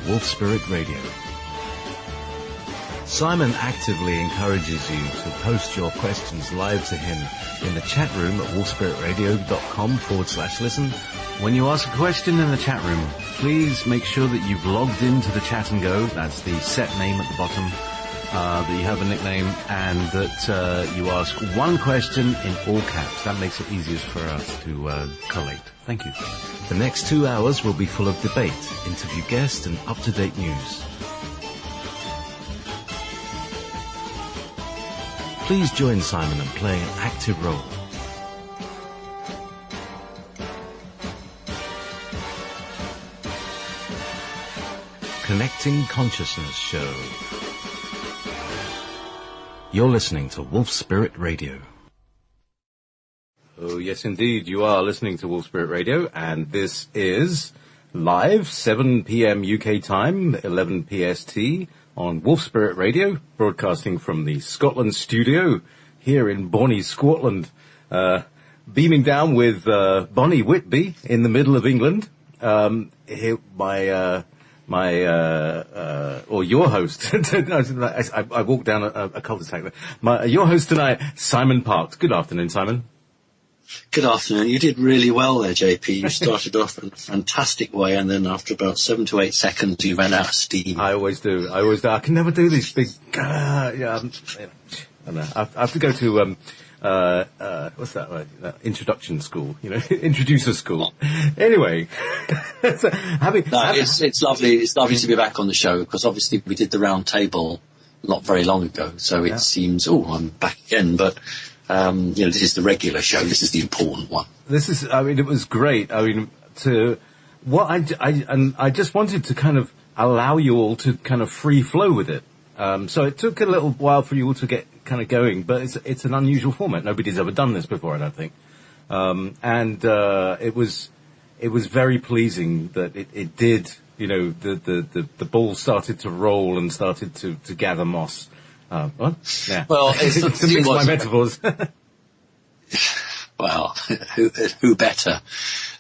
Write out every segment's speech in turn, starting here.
Wolf Spirit Radio. Simon actively encourages you to post your questions live to him in the chat room at wolfspiritradio.com/listen. When you ask a question in the chat room, please make sure that you've logged into the Chat and Go. That's the set name at the bottom, that you have a nickname, and that you ask one question in all caps. That makes it easiest for us to collate. Thank you. The next 2 hours will be full of debate, interview guests, and up-to-date news. Please join Simon and play an active role. Connecting Consciousness Show. You're listening to Wolf Spirit Radio. Oh, yes, indeed. You are listening to Wolf Spirit Radio, and this is live, 7 p.m. UK time, 11 PST, on Wolf Spirit Radio, broadcasting from the Scotland studio here in Bonnie, Scotland. Beaming down with Bonnie Whitby in the middle of England. Here, or your host. I walked down a cul-de-sac there. Your host tonight, Simon Parkes. Good afternoon, Simon. Good afternoon. You did really well there, JP. You started off in a fantastic way, and then after about 7 to 8 seconds, you ran out of steam. I always do. I can never do these big. I don't know. I have to go to what's that? Introduction school. Introducer school. Anyway, it's lovely. It's lovely to be back on the show, because obviously we did the round table not very long ago, so it seems I'm back again, but. This is the regular show. This is the important one. It was great. I just wanted to kind of allow you all to kind of free flow with it. So it took a little while for you all to get kind of going, but it's an unusual format. Nobody's ever done this before, I don't think. It was very pleasing that it did, the ball started to roll and started to gather moss. What? Yeah. Well, it's my metaphors. Well, who better?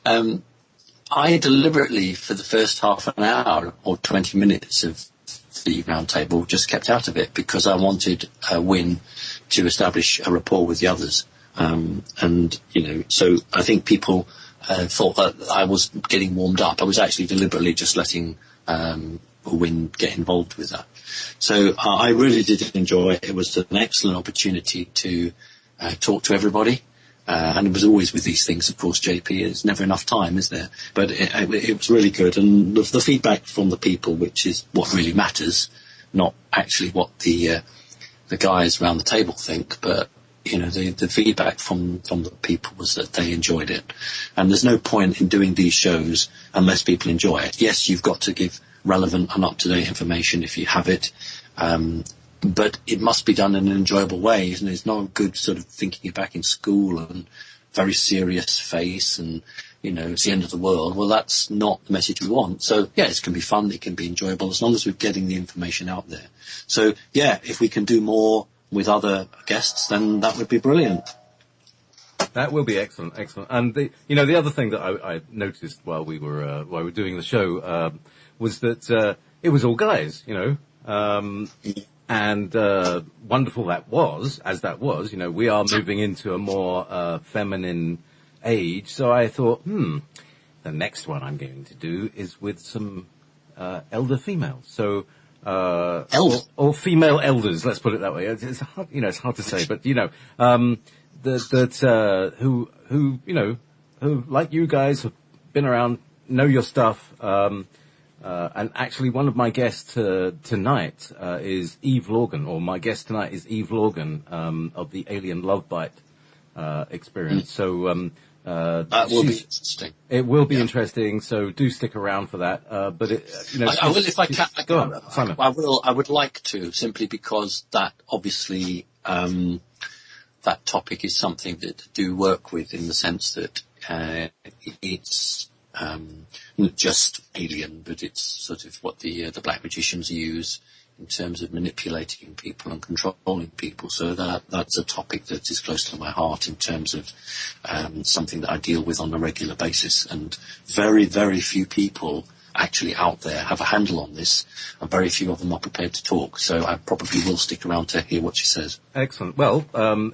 I deliberately, for the first half an hour or 20 minutes of the round table, just kept out of it, because I wanted Win to establish a rapport with the others. So I think people thought that I was getting warmed up. I was actually deliberately just letting Win get involved with that. So I really did enjoy it. It was an excellent opportunity to talk to everybody. And it was always with these things, of course, JP, there's never enough time, is there? But it was really good. And the feedback from the people, which is what really matters, not actually what the guys around the table think, but the feedback from the people was that they enjoyed it. And there's no point in doing these shows unless people enjoy it. Yes, you've got to give relevant and up-to-date information if you have it, but it must be done in an enjoyable way. And it's not good sort of thinking you're back in school and very serious face and it's the end of the world. Well, that's not the message we want. So yeah, it can be fun, it can be enjoyable, as long as we're getting the information out there. So yeah, if we can do more with other guests, then that would be brilliant. That will be excellent. And the other thing that I noticed while we were doing the show was that it was all guys, and wonderful that was. We are moving into a more feminine age. So I thought, the next one I'm going to do is with some elder females. So or female elders, let's put it that way. It's hard, it's hard to say, but who like you guys have been around, know your stuff. And actually, one of my guests tonight is Eve Lorgan, or my guest tonight is Eve Lorgan of the Alien Love Bite experience. So that will be interesting. It will be interesting. So do stick around for that. But I will, if I can. Go on, Simon. I will. I would like to, simply because that obviously that topic is something that I do work with, in the sense that it's not just alien, but it's sort of what the black magicians use in terms of manipulating people and controlling people. So that's a topic that is close to my heart, in terms of something that I deal with on a regular basis. And very, very few people actually out there have a handle on this, and very few of them are prepared to talk. So I probably will stick around to hear what she says. Excellent. Well,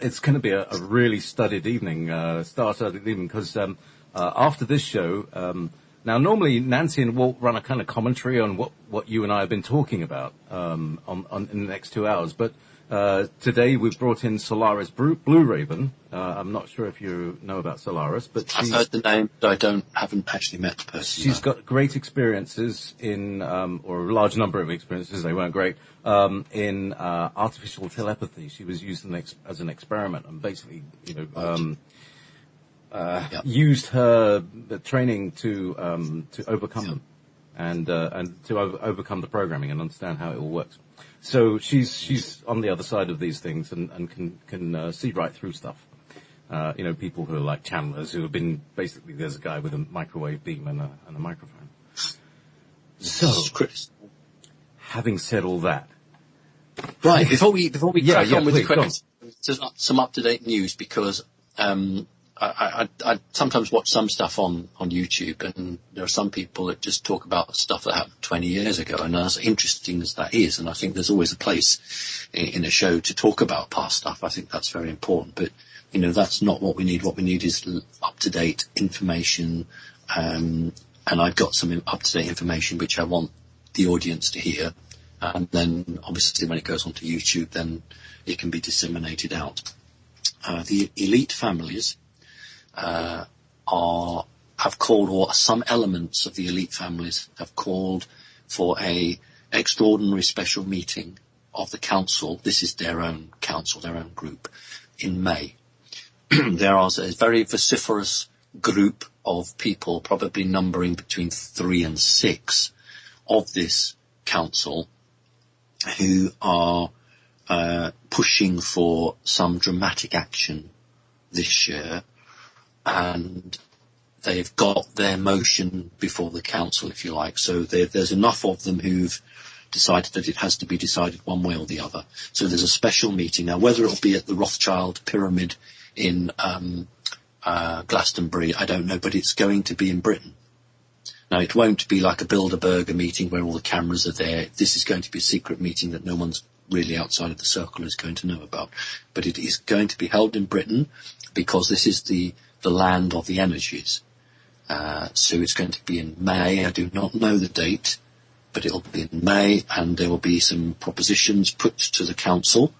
it's going to be a really studied evening, star-studded evening, because after this show, now normally Nancy and Walt run a kind of commentary on what you and I have been talking about in the next 2 hours, but today we've brought in Solaris Blue Raven. I'm not sure if you know about Solaris, but I've heard the name, but haven't actually met the person. She's got great experiences in, or a large number of experiences, they weren't great, in artificial telepathy. She was used as an experiment, and basically, used her training to overcome them, and to overcome the programming and understand how it all works. So she's on the other side of these things and can see right through stuff. People who are like channelers who have been, basically there's a guy with a microwave beam and a microphone. So, having said all that. Right, before we crack on with the questions, just some up-to-date news, because I sometimes watch some stuff on YouTube, and there are some people that just talk about stuff that happened 20 years ago, and as interesting as that is, and I think there's always a place in a show to talk about past stuff. I think that's very important, but that's not what we need. What we need is up-to-date information, and I've got some up-to-date information which I want the audience to hear, and then obviously when it goes onto YouTube, then it can be disseminated out. The elite families have called, or some elements of the elite families have called for a extraordinary special meeting of the council. This is their own council, their own group, in May. There is a very vociferous group of people, probably numbering between 3 and 6 of this council, who are pushing for some dramatic action this year, and they've got their motion before the council, if you like. So there's enough of them who've decided that it has to be decided one way or the other. So there's a special meeting. Now, whether it'll be at the Rothschild Pyramid in Glastonbury, I don't know, but it's going to be in Britain. Now, it won't be like a Bilderberger meeting where all the cameras are there. This is going to be a secret meeting that no one's really outside of the circle is going to know about. But it is going to be held in Britain because this is the land of the energies. So it's going to be in May. I do not know the date, but it'll be in May, and there will be some propositions put to the council,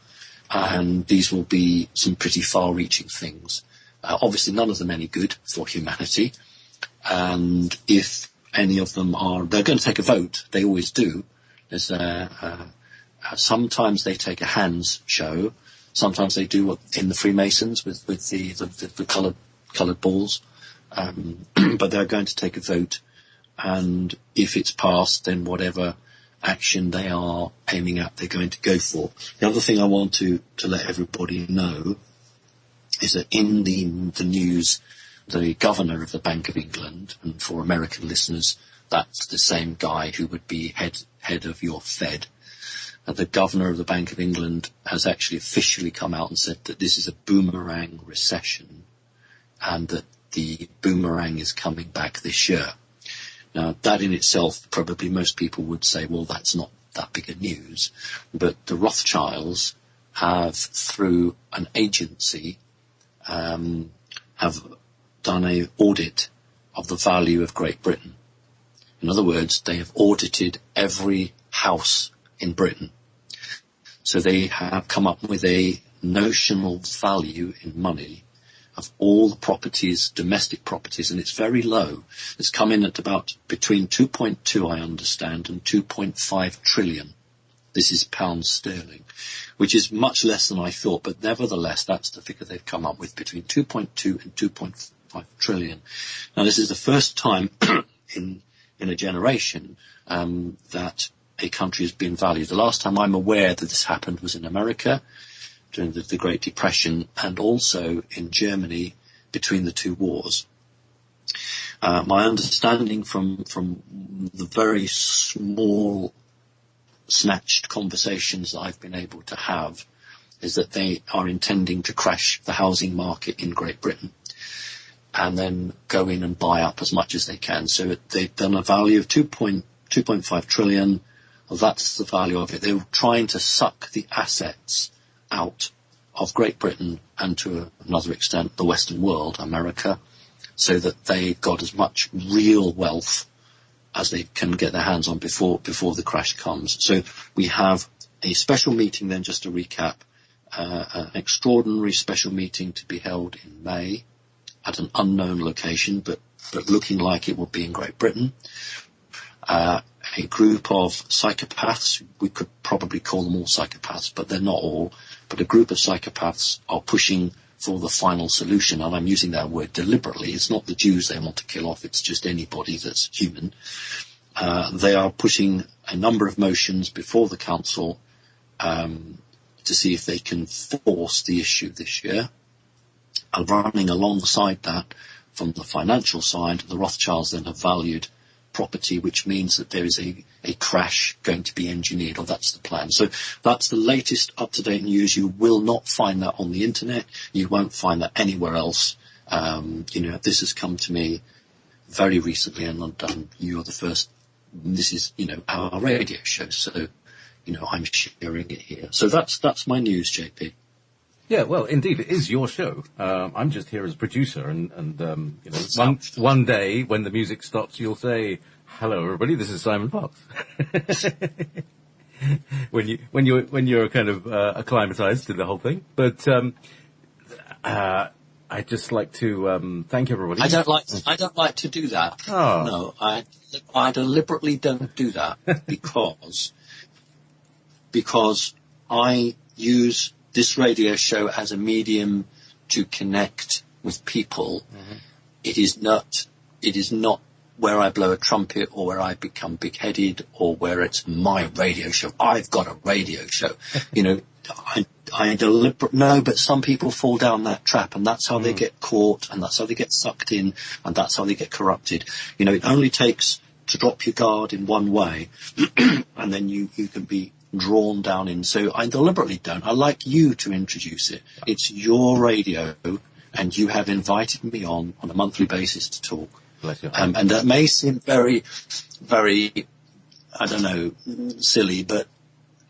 and these will be some pretty far-reaching things. Obviously, none of them any good for humanity, and if any of them are, they're going to take a vote. They always do. There's sometimes they take a hands show. Sometimes they do what in the Freemasons with the coloured balls. But they're going to take a vote, and if it's passed, then whatever action they are aiming at, they're going to go for. The other thing I want to let everybody know is that in the news, the governor of the Bank of England, and for American listeners, that's the same guy who would be head of your Fed. The governor of the Bank of England has actually officially come out and said that this is a boomerang recession, and that the boomerang is coming back this year. Now, that in itself, probably most people would say, well, that's not that big a news. But the Rothschilds have, through an agency, have done an audit of the value of Great Britain. In other words, they have audited every house in Britain. So they have come up with a notional value in money of all the properties, domestic properties, and it's very low. It's come in at about between 2.2, I understand, and 2.5 trillion. This is pounds sterling, which is much less than I thought, but nevertheless, that's the figure they've come up with, between 2.2 and 2.5 trillion. Now, this is the first time in a generation that a country has been valued. The last time I'm aware that this happened was in America during the Great Depression, and also in Germany between the two wars. My understanding from the very small snatched conversations that I've been able to have is that they are intending to crash the housing market in Great Britain. and then go in and buy up as much as they can. So they've done a value of 2.5 trillion. Well, that's the value of it. They were trying to suck the assets out of Great Britain and to another extent the Western world, America, so that they got as much real wealth as they can get their hands on before the crash comes. So we have a special meeting then, just to recap, an extraordinary special meeting to be held in May at an unknown location, but looking like it will be in Great Britain. A group of psychopaths, we could probably call them all psychopaths, but they're not all, but a group of psychopaths are pushing for the final solution, and I'm using that word deliberately. It's not the Jews they want to kill off, it's just anybody that's human. They are pushing a number of motions before the council to see if they can force the issue this year. And running alongside that, from the financial side, the Rothschilds then have valued property, which means that there is a crash going to be engineered, or that's the plan. So that's the latest up-to-date news. You will not find that on the internet. You won't find that anywhere else. This has come to me very recently, and you're the first. This is, our radio show, so, I'm sharing it here. So that's my news, JP. Yeah, well, indeed, it is your show. I'm just here as producer, and one day when the music stops, you'll say, "Hello, everybody. This is Simon Parkes." when you're kind of acclimatized to the whole thing. But I'd just like to thank everybody. I don't like to do that. Oh. No, I deliberately don't do that because I use this radio show as a medium to connect with people. Mm-hmm. It is not where I blow a trumpet or where I become big-headed or where it's my radio show. I've got a radio show. I deliberately, no, but some people fall down that trap, and that's how they get caught, and that's how they get sucked in, and that's how they get corrupted. It only takes to drop your guard in one way, and then you can be drawn down in. So I deliberately don't. I like you to introduce it. It's your radio, and you have invited me on a monthly basis to talk. Bless you. And that may seem very, very, I don't know, silly, but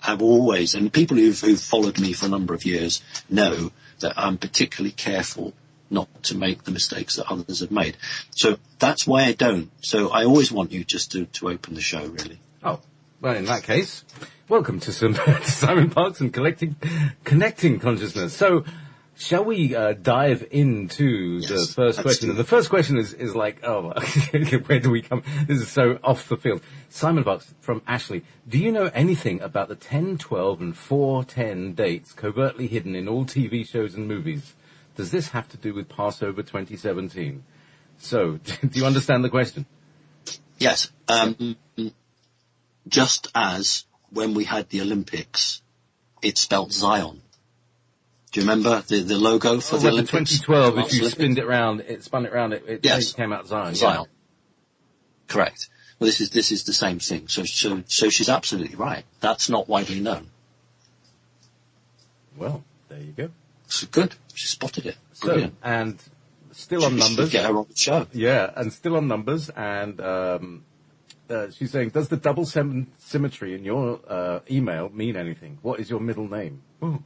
I've always, and people who've followed me for a number of years know that I'm particularly careful not to make the mistakes that others have made. So that's why I don't. So I always want you just to open the show, really. Oh, well, in that case, welcome to Simon Parkes and Connecting Consciousness. So, shall we dive into the first question? And the first question is like, where do we come? This is so off the field. Simon Parkes from Ashley. Do you know anything about the 10, 12, and 410 dates covertly hidden in all TV shows and movies? Does this have to do with Passover 2017? So, do you understand the question? Yes. Just as when we had the Olympics, it spelt Zion. Do you remember the logo for the Olympics? 2012, if you spun it round, it came out Zion. Zion. Yeah. Correct. Well, this is the same thing. So she's absolutely right. That's not widely known. Well, there you go. So good. She spotted it. Brilliant. So, and still on numbers. Get her on the show. Yeah, and still on numbers. And she's saying, does the double symmetry in your email mean anything? What is your middle name? Ooh.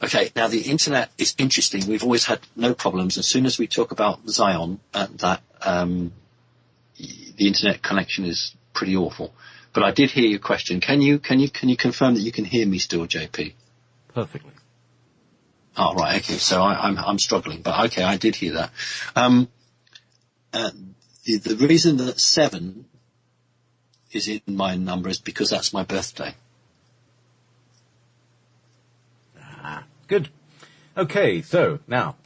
Okay, now the internet is interesting. We've always had no problems. As soon as we talk about Zion, the internet connection is pretty awful. But I did hear your question. Can you confirm that you can hear me still, JP? Perfectly. Oh, right. Okay. So I'm struggling, but okay, I did hear that. The reason that 7 is in my number is because that's my birthday. Good. Okay, so now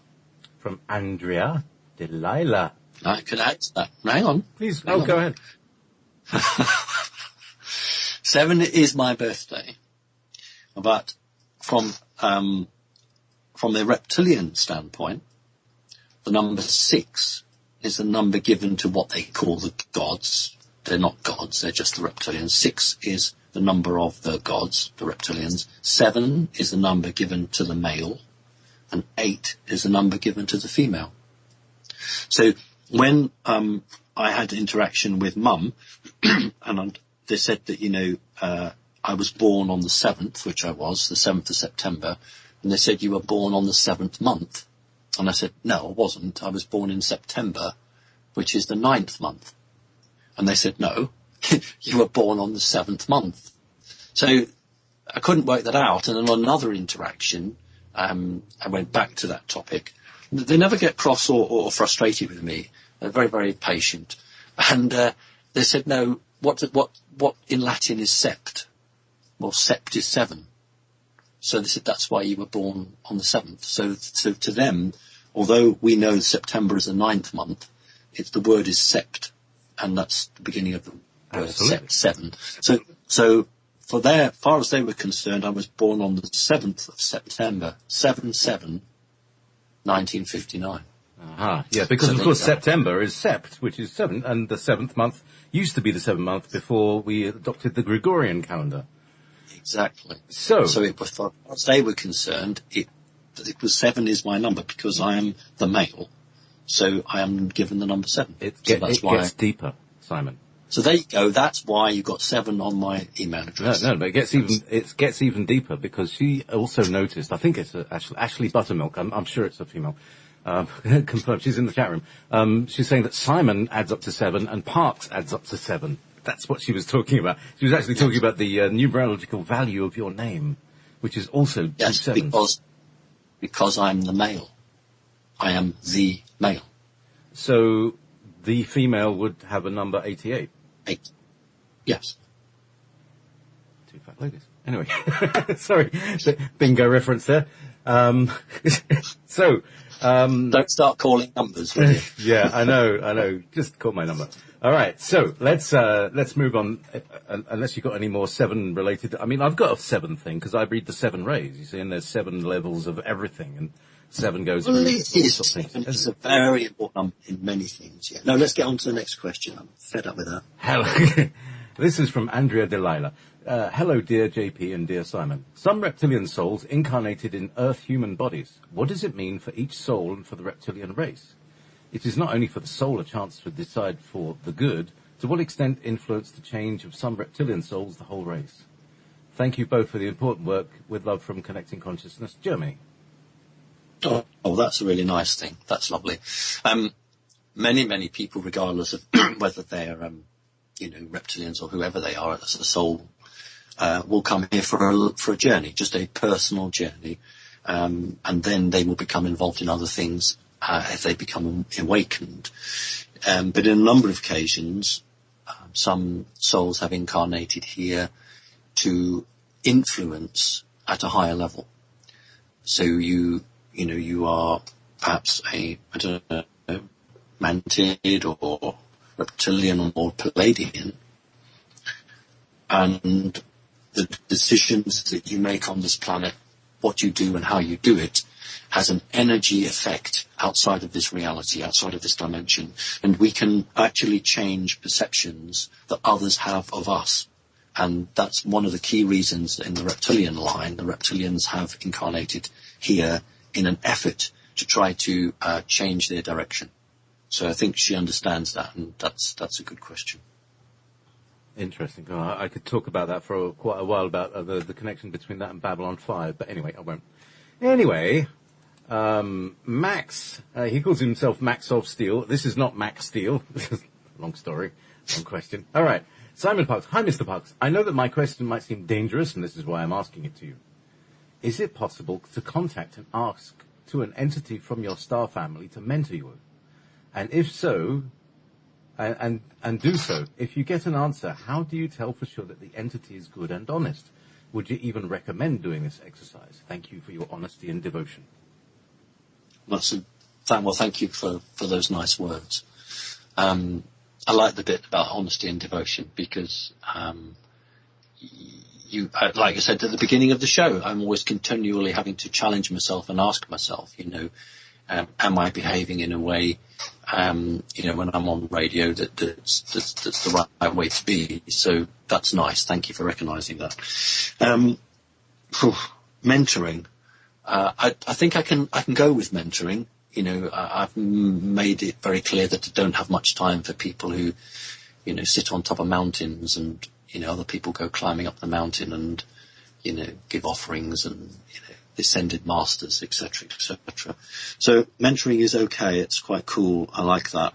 from Andrea Delilah. I could add to that. Hang on. Please. Go ahead. 7 is my birthday, but from the reptilian standpoint, the number 6 is the number given to what they call the gods. They're not gods, they're just the reptilians. 6 is the number of the gods, the reptilians. 7 is the number given to the male, and 8 is a number given to the female. So when I had interaction with Mum, and they said that, I was born on the 7th, which I was, the 7th of September, and they said, you were born on the 7th month. And I said, no, I wasn't. I was born in September, which is the 9th month. And they said, no, you were born on the 7th month. So I couldn't work that out. And then on another interaction, I went back to that topic. They never get cross or frustrated with me. They're very, very patient. And they said, no, what in Latin is sept? Well, sept is 7. So they said, that's why you were born on the 7th. So to them, although we know September is the 9th month, the word is sept. And that's the beginning of the word sept, 7. So for far as they were concerned, I was born on the 7th of September, 7/7/1959. Yeah, because of course September is sept, which is 7, and the 7th month used to be the 7th month before we adopted the Gregorian calendar. Exactly. So it was, far as they were concerned, it was 7 is my number because I am the male. So I am given the number 7. It gets deeper, Simon. So there you go. That's why you got 7 on my email address. No, but it gets even deeper because she also noticed. I think it's Ashley Buttermilk. I'm sure it's a female. Confirmed. She's in the chat room. She's saying that Simon adds up to 7 and Parks adds up to 7. That's what she was talking about. She was actually talking about the numerological value of your name, which is also 2 sevens. Because I'm the male. I am the male. So the female would have a number 88. 8. Yes. 2 fat ladies. Anyway, sorry, bingo reference there. Don't start calling numbers, will you? Yeah, I know. Just call my number. All right, so let's move on. Unless you've got any more 7 related. I mean, I've got a 7 thing because I read the 7 rays. You see, and there's 7 levels of everything, and 7 goes through all sorts of things. It's a very important number in many things. Yeah. No, let's get on to the next question. I'm fed up with that. Hello. This is from Andrea Delilah. Hello, dear JP and dear Simon. Some reptilian souls incarnated in Earth human bodies. What does it mean for each soul and for the reptilian race? It is not only for the soul a chance to decide for the good, to what extent influence the change of some reptilian souls the whole race? Thank you both for the important work. With love from Connecting Consciousness, Germany. Oh, that's a really nice thing. That's lovely. Many people, regardless of whether they're, reptilians or whoever they are as a soul, will come here for a journey, just a personal journey, and then they will become involved in other things as they become awakened. But in a number of occasions, some souls have incarnated here to influence at a higher level. So you are perhaps mantid or reptilian or Palladian, and the decisions that you make on this planet, what you do and how you do it, has an energy effect outside of this reality, outside of this dimension. And we can actually change perceptions that others have of us. And that's one of the key reasons in the reptilian line, the reptilians have incarnated here in an effort to try to change their direction. So I think she understands that, and that's a good question. Interesting. Oh, I could talk about that for quite a while, about the connection between that and Babylon 5, but anyway, I won't. Anyway, Max, he calls himself Max of Steel. This is not Max Steel. Long story, long question. All right. Simon Parks. Hi, Mr. Parks. I know that my question might seem dangerous, and this is why I'm asking it to you. Is it possible to contact and ask to an entity from your star family to mentor you? And if so, and do so, if you get an answer, how do you tell for sure that the entity is good and honest? Would you even recommend doing this exercise? Thank you for your honesty and devotion. Well, thank you for those nice words. I like the bit about honesty and devotion because like I said at the beginning of the show, I'm always continually having to challenge myself and ask myself, am I behaving in a way, when I'm on radio that's the right way to be? So that's nice. Thank you for recognizing that. Mentoring. I think I can go with mentoring. You know, I've made it very clear that I don't have much time for people who, you know, sit on top of mountains and, you know, other people go climbing up the mountain and, you know, give offerings and, you know, descended masters, etc., etc. So mentoring is okay. It's quite cool. I like that.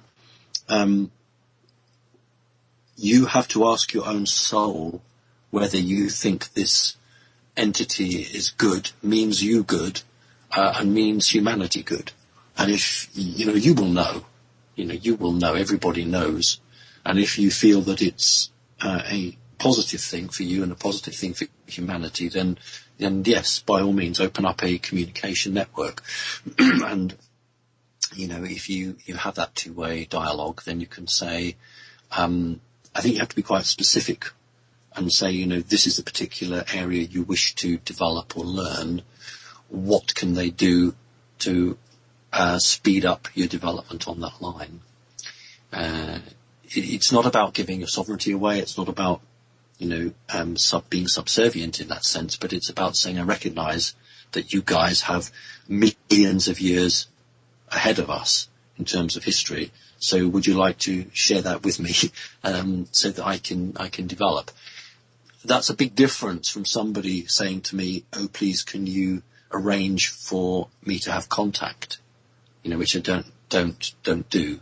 You have to ask your own soul whether you think this entity is good, means you good, and means humanity good. And if, you know, you will know, everybody knows. And if you feel that it's a positive thing for you and a positive thing for humanity, then yes, by all means, open up a communication network. And, you know, if you have that two-way dialogue, then you can say, I think you have to be quite specific and say, you know, this is a particular area you wish to develop or learn. What can they do to speed up your development on that line? It's not about giving your sovereignty away. It's not about, you know, being subservient in that sense, but it's about saying, I recognize that you guys have millions of years ahead of us in terms of history. So would you like to share that with me, so that I can develop? That's a big difference from somebody saying to me, oh, please, can you arrange for me to have contact? You know, which I don't do,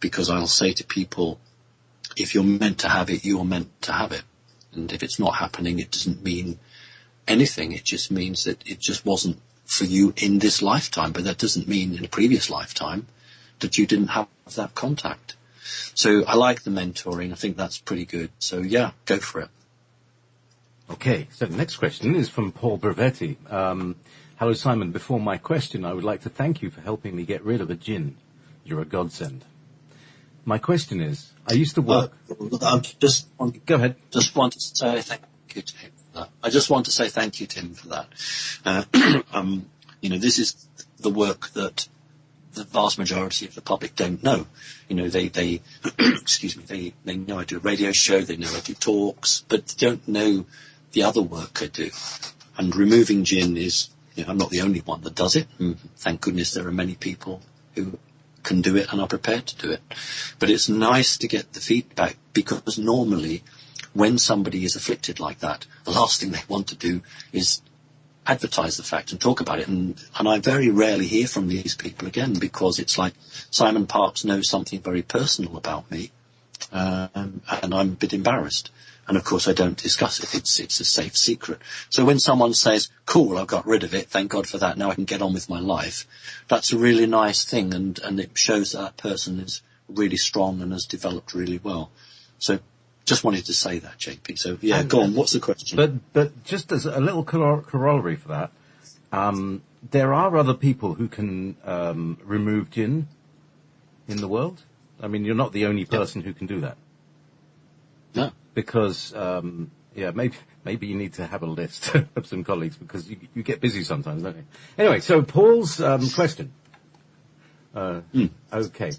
because I'll say to people, if you're meant to have it, you're meant to have it. And if it's not happening, it doesn't mean anything. It just means that it just wasn't for you in this lifetime, but that doesn't mean in a previous lifetime that you didn't have that contact. So I like the mentoring. I think that's pretty good. So yeah, go for it. Okay, so the next question is from Paul Brevetti. Hello, Simon. Before my question, I would like to thank you for helping me get rid of a jinn. You're a godsend. My question is, I used to work... Go ahead. Just want to say thank you to him for that. I just want to say thank you to him for that. You know, this is the work that the vast majority of the public don't know. You know, they excuse me, they know I do a radio show, they know I do talks, but they don't know the other work I do. And removing jinn is, you know, I'm not the only one that does it. Thank goodness there are many people who can do it and are prepared to do it. But it's nice to get the feedback, because normally when somebody is afflicted like that, the last thing they want to do is advertise the fact and talk about it. And I very rarely hear from these people again, because it's like Simon Parkes knows something very personal about me, and I'm a bit embarrassed. And of course I don't discuss it. It's a safe secret. So when someone says, cool, I've got rid of it, thank God for that, now I can get on with my life, that's a really nice thing, and it shows that person is really strong and has developed really well. So just wanted to say that, JP. So yeah, go on. What's the question? But just as a little corollary for that, there are other people who can remove jinn in the world. I mean, you're not the only person who can do that. No. Because, maybe you need to have a list of some colleagues, because you get busy sometimes, don't you? Anyway, so Paul's question. Okay.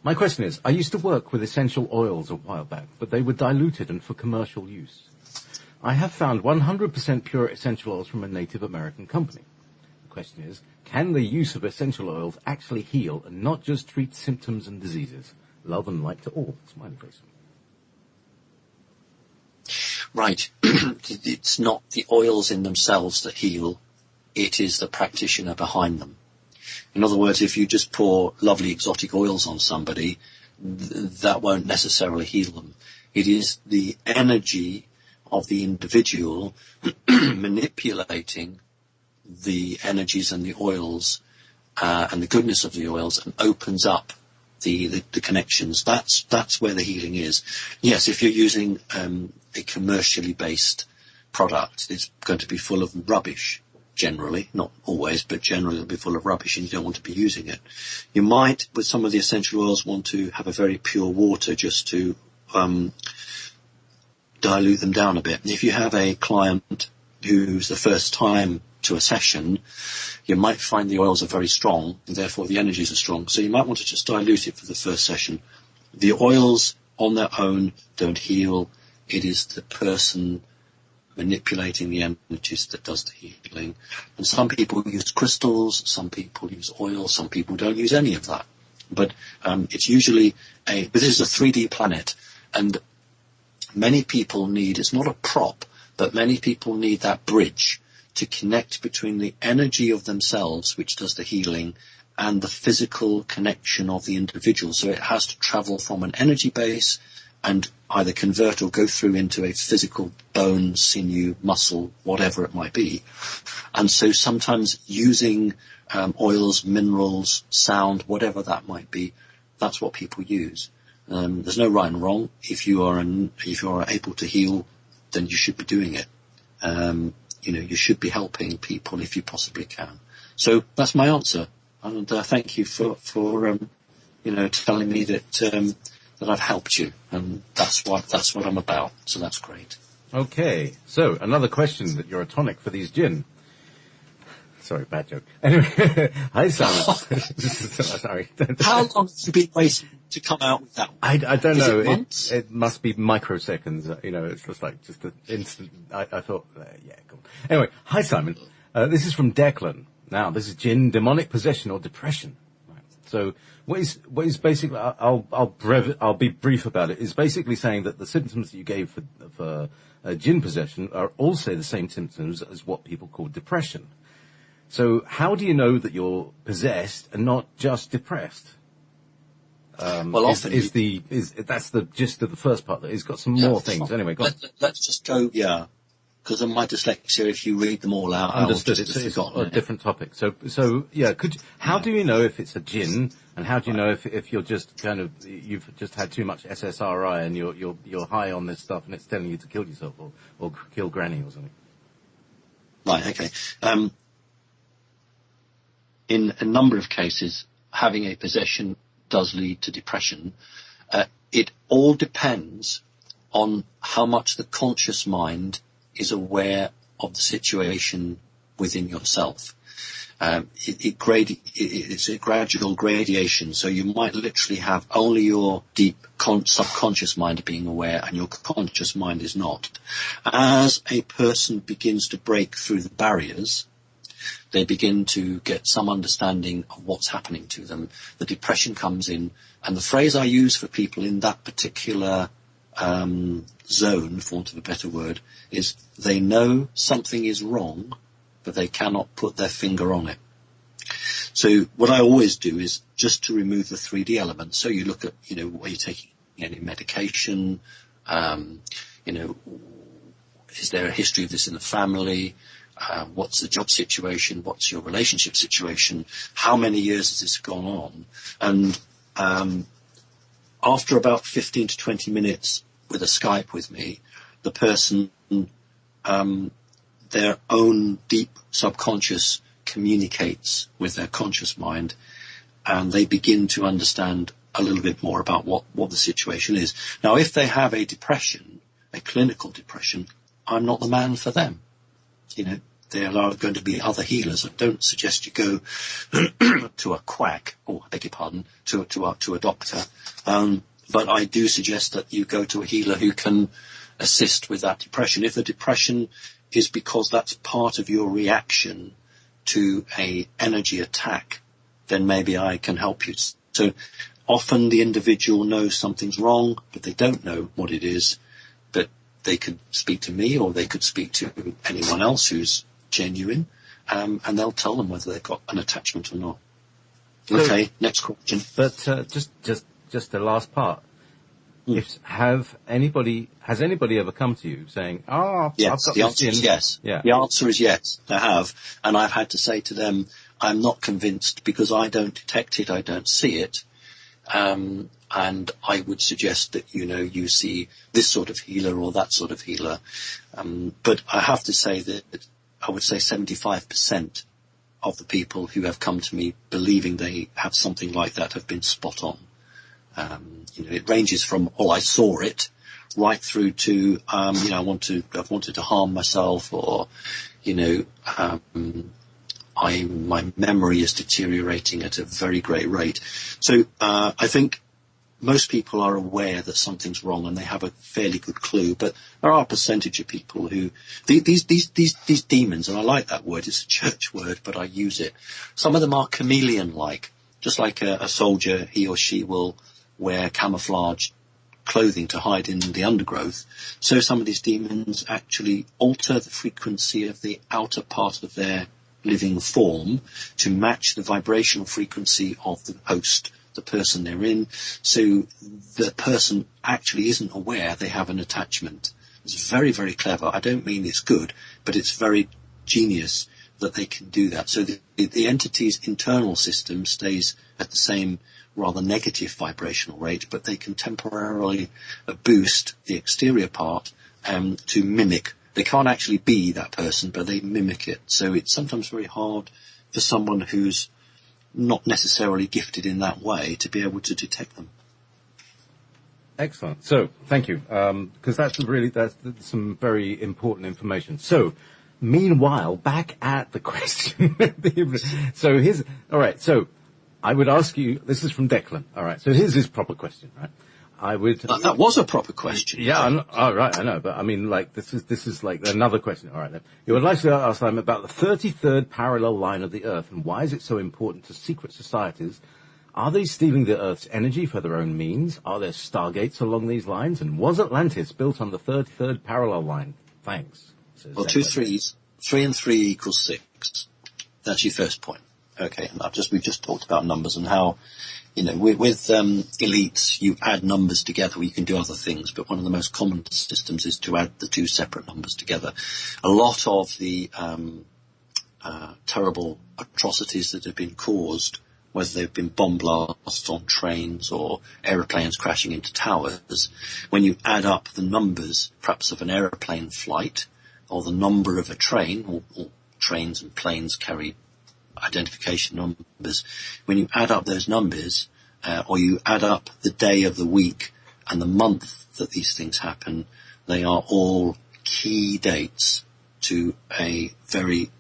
My question is, I used to work with essential oils a while back, but they were diluted and for commercial use. I have found 100% pure essential oils from a Native American company. The question is, can the use of essential oils actually heal and not just treat symptoms and diseases? Love and light to all. Smiley face. Right. It's not the oils in themselves that heal. It is the practitioner behind them. In other words, if you just pour lovely exotic oils on somebody, that won't necessarily heal them. It is the energy of the individual manipulating the energies and the oils and the goodness of the oils, and opens up the connections. That's where the healing is. Yes, if you're using a commercially based product, it's going to be full of rubbish. Generally, not always, but generally it'll be full of rubbish, and you don't want to be using it. You might, with some of the essential oils, want to have a very pure water just to dilute them down a bit. If you have a client who's the first time to a session, you might find the oils are very strong, and therefore the energies are strong. So you might want to just dilute it for the first session. The oils on their own don't heal. It is the person manipulating the energies that does the healing. And some people use crystals, some people use oil, some people don't use any of that. But it's usually but this is a 3D planet, and many people need, it's not a prop, but many people need that bridge to connect between the energy of themselves, which does the healing, and the physical connection of the individual. So it has to travel from an energy base and either convert or go through into a physical bone, sinew, muscle, whatever it might be. And so sometimes using oils, minerals, sound, whatever that might be, that's what people use. There's no right and wrong. If you are able to heal, then you should be doing it. You should be helping people if you possibly can. So that's my answer. And thank you for telling me that I've helped you, and that's what I'm about. So that's great. Okay, so another question that you're a tonic for these gin. Sorry, bad joke. Anyway, hi Simon. Sorry. How long have you been waiting to come out with that one? I don't know. It must be microseconds. It's just like just an instant. I thought, yeah, cool. Anyway, hi Simon. This is from Declan. Now, this is gin, demonic possession or depression. Right. So, what is basically? I'll be brief about it. Is basically saying that the symptoms that you gave for gin possession are also the same symptoms as what people call depression. So, how do you know that you're possessed and not just depressed? Well, often that's the gist of the first part. That it's got some more things. Anyway, go on. Let's just go. Yeah. Because of my dyslexia, if you read them all out, understood. It's a different topic. So yeah. How do you know if it's a gin, and how do you know if you're just you've just had too much SSRI and you're high on this stuff and it's telling you to kill yourself or kill Granny or something? Right. Okay. In a number of cases, having a possession does lead to depression. It all depends on how much the conscious mind is aware of the situation within yourself. It's a gradual gradation, so you might literally have only your deep subconscious mind being aware and your conscious mind is not. As a person begins to break through the barriers, they begin to get some understanding of what's happening to them. The depression comes in, and the phrase I use for people in that particular zone, for want of a better word, is they know something is wrong, but they cannot put their finger on it. So what I always do is just to remove the 3D element. So you look at, are you taking any medication? Is there a history of this in the family? What's the job situation? What's your relationship situation? How many years has this gone on? And after about 15 to 20 minutes with a Skype with me, the person, their own deep subconscious communicates with their conscious mind, and they begin to understand a little bit more about what the situation is. Now, if they have a depression, a clinical depression, I'm not the man for them. There are going to be other healers. I don't suggest you go to a quack, I beg your pardon, to a doctor. But I do suggest that you go to a healer who can assist with that depression. If the depression is because that's part of your reaction to a energy attack, then maybe I can help you. So often the individual knows something's wrong, but they don't know what it is. But they could speak to me, or they could speak to anyone else who's genuine, and they'll tell them whether they've got an attachment or not. Okay, next question. But just the last part. Has anybody ever come to you saying, yes, I've got the answer is yes. Yeah. The answer is yes, they have. And I've had to say to them, I'm not convinced because I don't detect it, I don't see it. And I would suggest that, you see this sort of healer or that sort of healer. But I have to say that I would say 75% of the people who have come to me believing they have something like that have been spot on. It ranges from, I saw it, right through to, I've wanted to harm myself, or, my memory is deteriorating at a very great rate. So, I think most people are aware that something's wrong and they have a fairly good clue, but there are a percentage of people who, these demons, and I like that word, it's a church word, but I use it. Some of them are chameleon-like, just like a soldier, he or she will wear camouflage clothing to hide in the undergrowth. So some of these demons actually alter the frequency of the outer part of their living form to match the vibrational frequency of the host, the person they're in, so the person actually isn't aware they have an attachment. It's very, very clever. I don't mean it's good, but it's very genius that they can do that. So the entity's internal system stays at the same rather negative vibrational rate, but they can temporarily boost the exterior part to mimic. They can't actually be that person, but they mimic it. So it's sometimes very hard for someone who's not necessarily gifted in that way to be able to detect them. Excellent. So, thank you, because that's some very important information. So, meanwhile, back at the question. So so I would ask you, this is from Declan, all right, so here's his proper question, right? That was a proper question. Yeah, all right, I know, but I mean, like, this is like another question. All right, then. You would like to ask them about the 33rd parallel line of the Earth, and why is it so important to secret societies? Are they stealing the Earth's energy for their own means? Are there stargates along these lines? And was Atlantis built on the 33rd parallel line? Thanks. Well, 2 3s, 3 and 3 equals 6. That's your first point. Okay, and we've just talked about numbers and how, with elites, you add numbers together, you can do other things, but one of the most common systems is to add the 2 separate numbers together. A lot of the terrible atrocities that have been caused, whether they've been bomb blasts on trains or aeroplanes crashing into towers, when you add up the numbers, perhaps of an aeroplane flight, or the number of a train, or trains and planes carry identification numbers, when you add up those numbers, or you add up the day of the week and the month that these things happen, they are all key dates to a very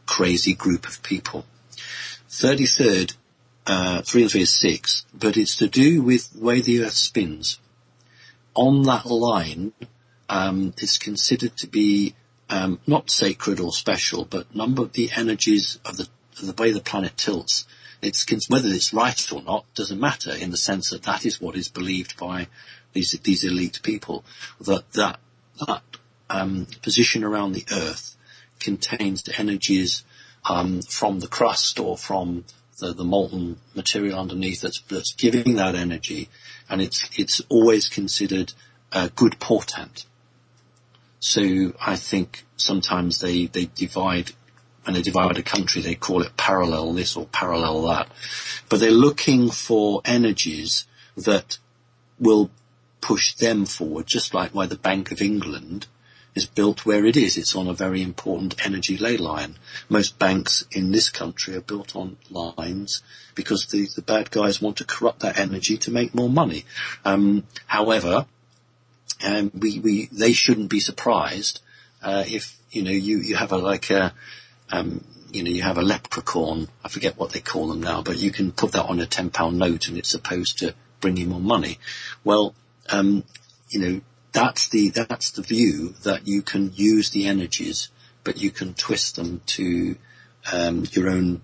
crazy group of people. 33rd, 3 and 3 is 6, but it's to do with the way the Earth spins. On that line, it's considered to be not sacred or special, but number of the energies of the way the planet tilts. Whether it's right or not doesn't matter, in the sense that is what is believed by these elite people, that position around the Earth contains the energies from the crust or from the molten material underneath that's giving that energy, and it's always considered a good portent. So I think sometimes they divide, when they divide a country, they call it parallel this or parallel that. But they're looking for energies that will push them forward, just like why the Bank of England is built where it is. It's on a very important energy ley line. Most banks in this country are built on lines because the bad guys want to corrupt that energy to make more money. However, they shouldn't be surprised if you have you have a leprechaun. I forget what they call them now, but you can put that on a £10 note and it's supposed to bring you more money. Well, that's the view, that you can use the energies, but you can twist them to your own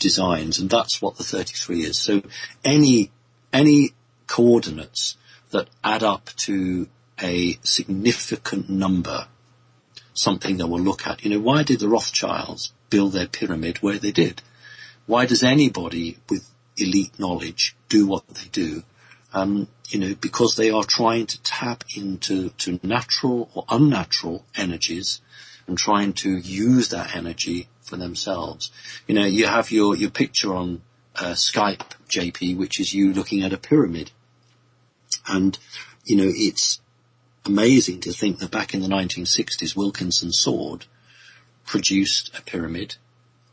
designs, and that's what the 33 is. So any coordinates that add up to a significant number, something that we'll look at. Why did the Rothschilds build their pyramid where they did? Why does anybody with elite knowledge do what they do? Because they are trying to tap into natural or unnatural energies and trying to use that energy for themselves. You have your picture on Skype, JP, which is you looking at a pyramid. And, it's amazing to think that back in the 1960s, Wilkinson Sword produced a pyramid,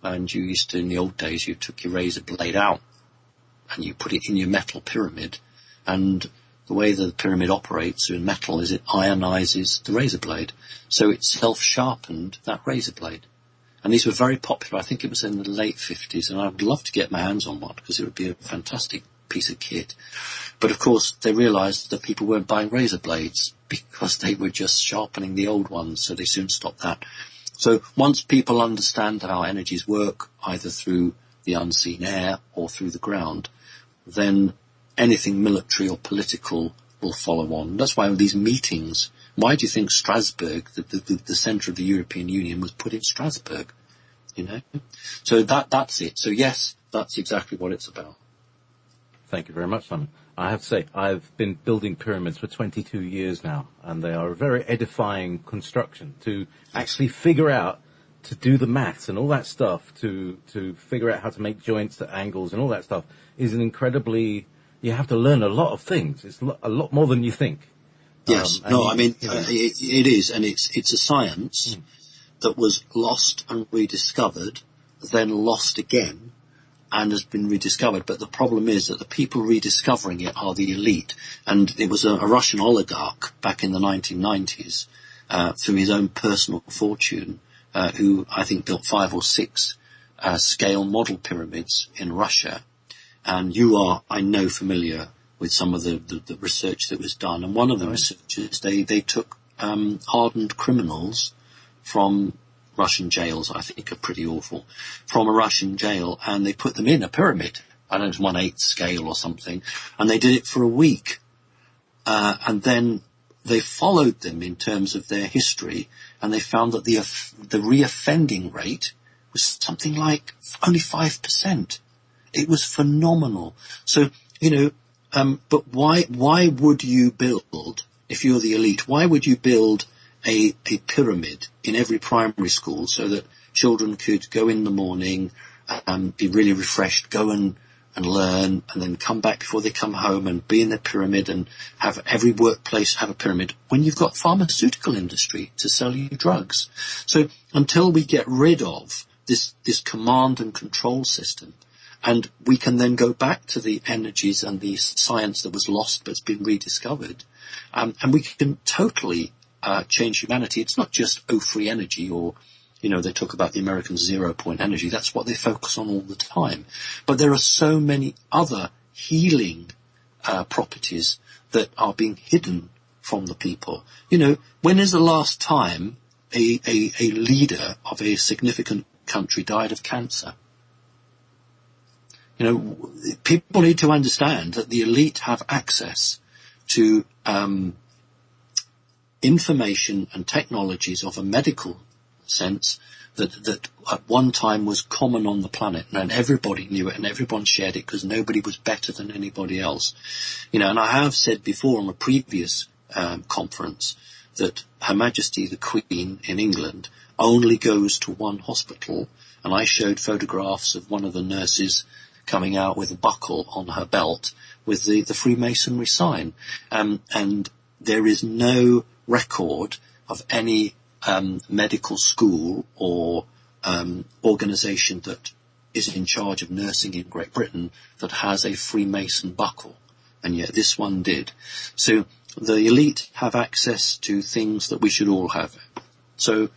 and you used to, in the old days, you took your razor blade out and you put it in your metal pyramid, and the way the pyramid operates in metal is it ionizes the razor blade, so it self-sharpened that razor blade. And these were very popular. I think it was in the late 50s, and I would love to get my hands on one because it would be a fantastic piece of kit. But of course, they realised that people weren't buying razor blades because they were just sharpening the old ones, so they soon stopped that. So once people understand how energies work, either through the unseen air or through the ground, then anything military or political will follow on. That's why all these meetings, why do you think Strasbourg, the centre of the European Union, was put in Strasbourg? You know? So that's it. So yes, that's exactly what it's about. Thank you very much, Simon. I have to say, I've been building pyramids for 22 years now, and they are a very edifying construction to actually figure out, to do the maths and all that stuff, to figure out how to make joints at angles and all that stuff is an incredibly, you have to learn a lot of things. It's a lot more than you think. Yes, it is, and it's a science that was lost and rediscovered, then lost again, and has been rediscovered. But the problem is that the people rediscovering it are the elite. And it was a Russian oligarch back in the 1990s, through his own personal fortune, who I think built 5 or 6 scale model pyramids in Russia. And you are, I know, familiar with some of the research that was done. And one of the researchers, they took hardened criminals from Russian jails, I think are pretty awful, from a Russian jail, and they put them in a pyramid. I don't know, 1/8 scale or something, and they did it for a week. And then they followed them in terms of their history, and they found that the reoffending rate was something like only 5%. It was phenomenal. So, but why would you build, if you're the elite, why would you build a pyramid in every primary school so that children could go in the morning, be really refreshed, go and learn, and then come back before they come home and be in the pyramid, and have every workplace have a pyramid, when you've got pharmaceutical industry to sell you drugs? So until we get rid of this command and control system, and we can then go back to the energies and the science that was lost but's been rediscovered, and we can totally change humanity. It's not just free energy, or, they talk about the American 0-point energy. That's what they focus on all the time. But there are so many other healing properties that are being hidden from the people. When is the last time a leader of a significant country died of cancer? People need to understand that the elite have access to information and technologies of a medical sense that at one time was common on the planet, and everybody knew it and everyone shared it because nobody was better than anybody else. And I have said before on a previous conference that Her Majesty the Queen in England only goes to one hospital, and I showed photographs of one of the nurses coming out with a buckle on her belt with the Freemasonry sign, and there is no record of any medical school or organisation that is in charge of nursing in Great Britain that has a Freemason buckle, and yet this one did. So the elite have access to things that we should all have. So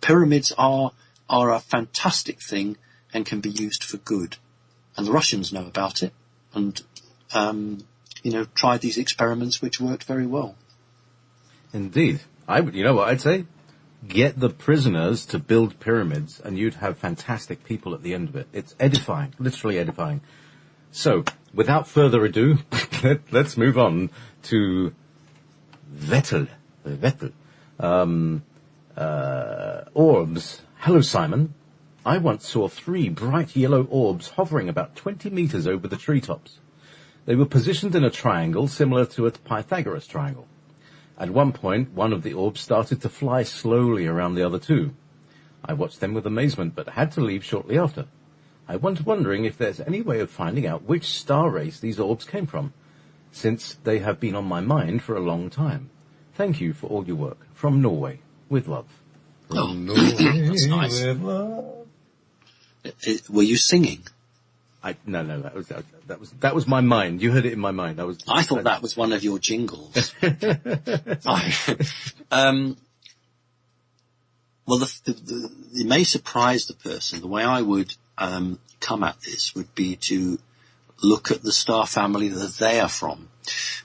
pyramids are a fantastic thing and can be used for good, and the Russians know about it, and tried these experiments which worked very well. Indeed. You know what I'd say? Get the prisoners to build pyramids, and you'd have fantastic people at the end of it. It's edifying, literally edifying. So, without further ado, let's move on to Vettel. Orbs. Hello, Simon. I once saw 3 bright yellow orbs hovering about 20 meters over the treetops. They were positioned in a triangle similar to a Pythagoras triangle. At one point, one of the orbs started to fly slowly around the other 2. I watched them with amazement, but had to leave shortly after. I was wondering if there's any way of finding out which star race these orbs came from, since they have been on my mind for a long time. Thank you for all your work. From Norway, with love. From Norway, that's nice. With love. Were you singing? No, that was my mind. You heard it in my mind. I thought that was one of your jingles. Well, it may surprise the person. The way I would come at this would be to look at the star family that they are from.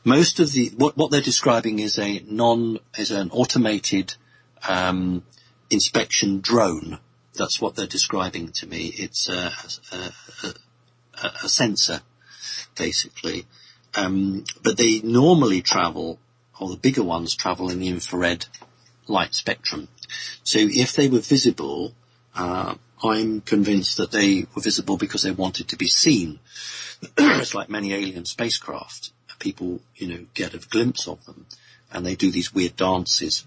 Most of what they're describing is an automated inspection drone. That's what they're describing to me. It's a sensor, basically. But they normally travel, or the bigger ones travel in the infrared light spectrum. So if they were visible, I'm convinced that they were visible because they wanted to be seen. It's like many alien spacecraft. People, get a glimpse of them, and they do these weird dances.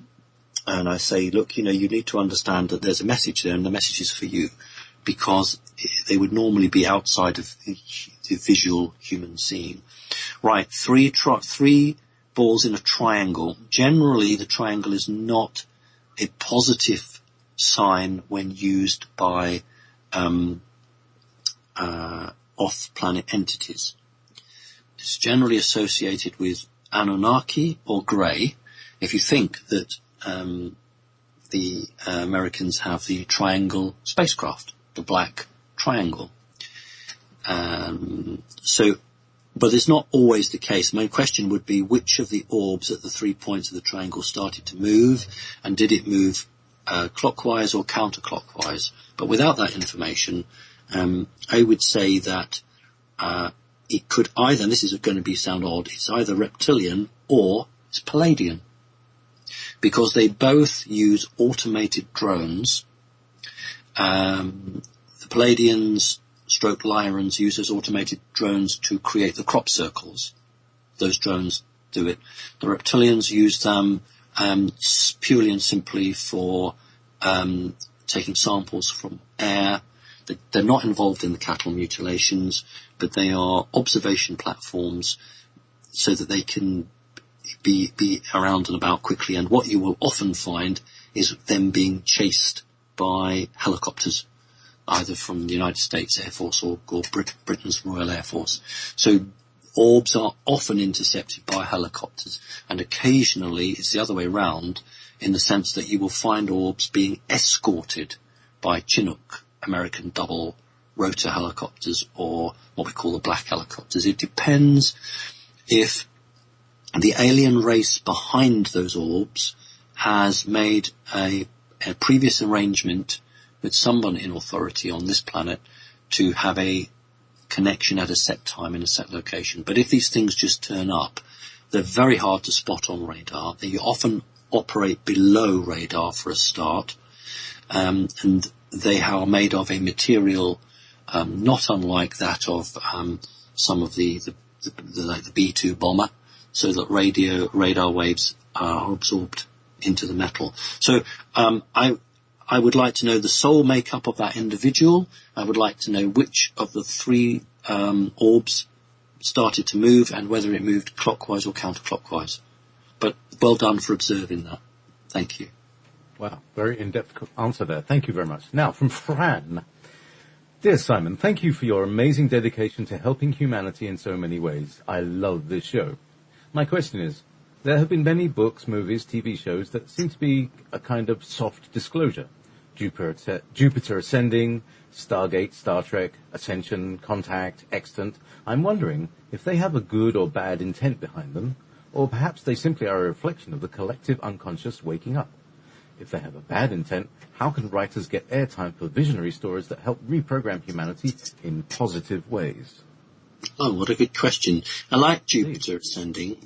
And I say, look, you need to understand that there's a message there, and the message is for you, because they would normally be outside of the visual human seeing. Right, three balls in a triangle. Generally, the triangle is not a positive sign when used by off-planet entities. It's generally associated with Anunnaki or Grey. If you think that the Americans have the triangle spacecraft, the black triangle. But it's not always the case. My question would be, which of the orbs at the 3 points of the triangle started to move, and did it move clockwise or counterclockwise? But without that information, I would say that it could either, and this is going to sound odd, it's either reptilian or it's Palladian, because they both use automated drones. The Palladians stroke Lyrans uses automated drones to create the crop circles. Those drones do it. The reptilians use them purely and simply for taking samples from air. They're not involved in the cattle mutilations, but they are observation platforms so that they can be around and about quickly. And what you will often find is them being chased by helicopters, either from the United States Air Force or Britain's Royal Air Force. So orbs are often intercepted by helicopters, and occasionally it's the other way round, in the sense that you will find orbs being escorted by Chinook, American double rotor helicopters, or what we call the black helicopters. It depends if the alien race behind those orbs has made a previous arrangement with someone in authority on this planet to have a connection at a set time in a set location. But if these things just turn up, they're very hard to spot on radar. They often operate below radar for a start, and they are made of a material not unlike that of some of the B-2 bomber, so that radar waves are absorbed into the metal. So I would like to know the soul makeup of that individual. I would like to know which of the three orbs started to move and whether it moved clockwise or counterclockwise. But well done for observing that. Thank you. Wow, very in-depth answer there. Thank you very much. Now, from Fran. Dear Simon, thank you for your amazing dedication to helping humanity in so many ways. I love this show. My question is, there have been many books, movies, TV shows that seem to be a kind of soft disclosure. Jupiter Ascending, Stargate, Star Trek, Ascension, Contact, Extant. I'm wondering if they have a good or bad intent behind them, or perhaps they simply are a reflection of the collective unconscious waking up. If they have a bad intent, how can writers get airtime for visionary stories that help reprogram humanity in positive ways? Oh, what a good question. I like Jupiter Ascending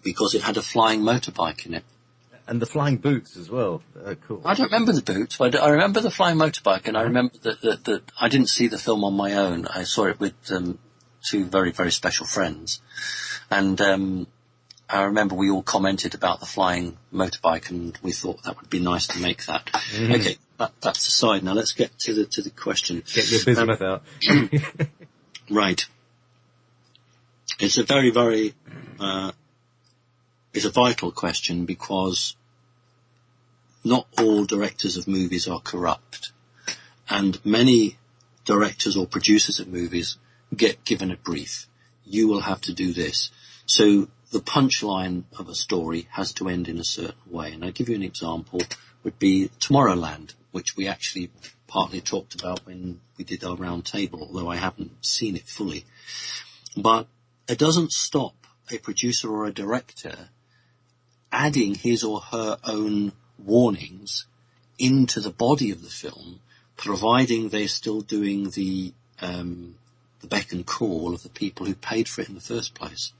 because it had a flying motorbike in it. And the flying boots as well. Cool. I don't remember the boots, but I remember the flying motorbike, and I remember that I didn't see the film on my own. I saw it with two very, very special friends. And I remember we all commented about the flying motorbike, and we thought that would be nice to make that. Mm-hmm. Okay, that's aside. Now let's get to the question. Get your bismuth out. Right. It's a very, very it's a vital question, because not all directors of movies are corrupt, and many directors or producers of movies get given a brief. You will have to do this. So the punchline of a story has to end in a certain way. And I'll give you an example, would be Tomorrowland, which we actually partly talked about when we did our round table, although I haven't seen it fully. But it doesn't stop a producer or a director adding his or her own warnings into the body of the film, providing they're still doing the beck and call of the people who paid for it in the first place.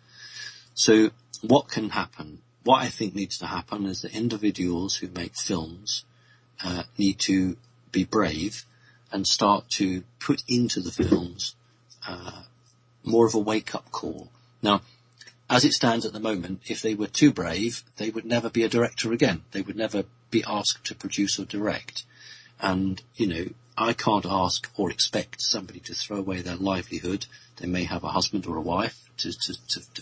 So what can happen? What I think needs to happen is that individuals who make films need to be brave and start to put into the films more of a wake-up call. Now, as it stands at the moment, if they were too brave, they would never be a director again. They would never be asked to produce or direct. And, you know, I can't ask or expect somebody to throw away their livelihood. They may have a husband or a wife to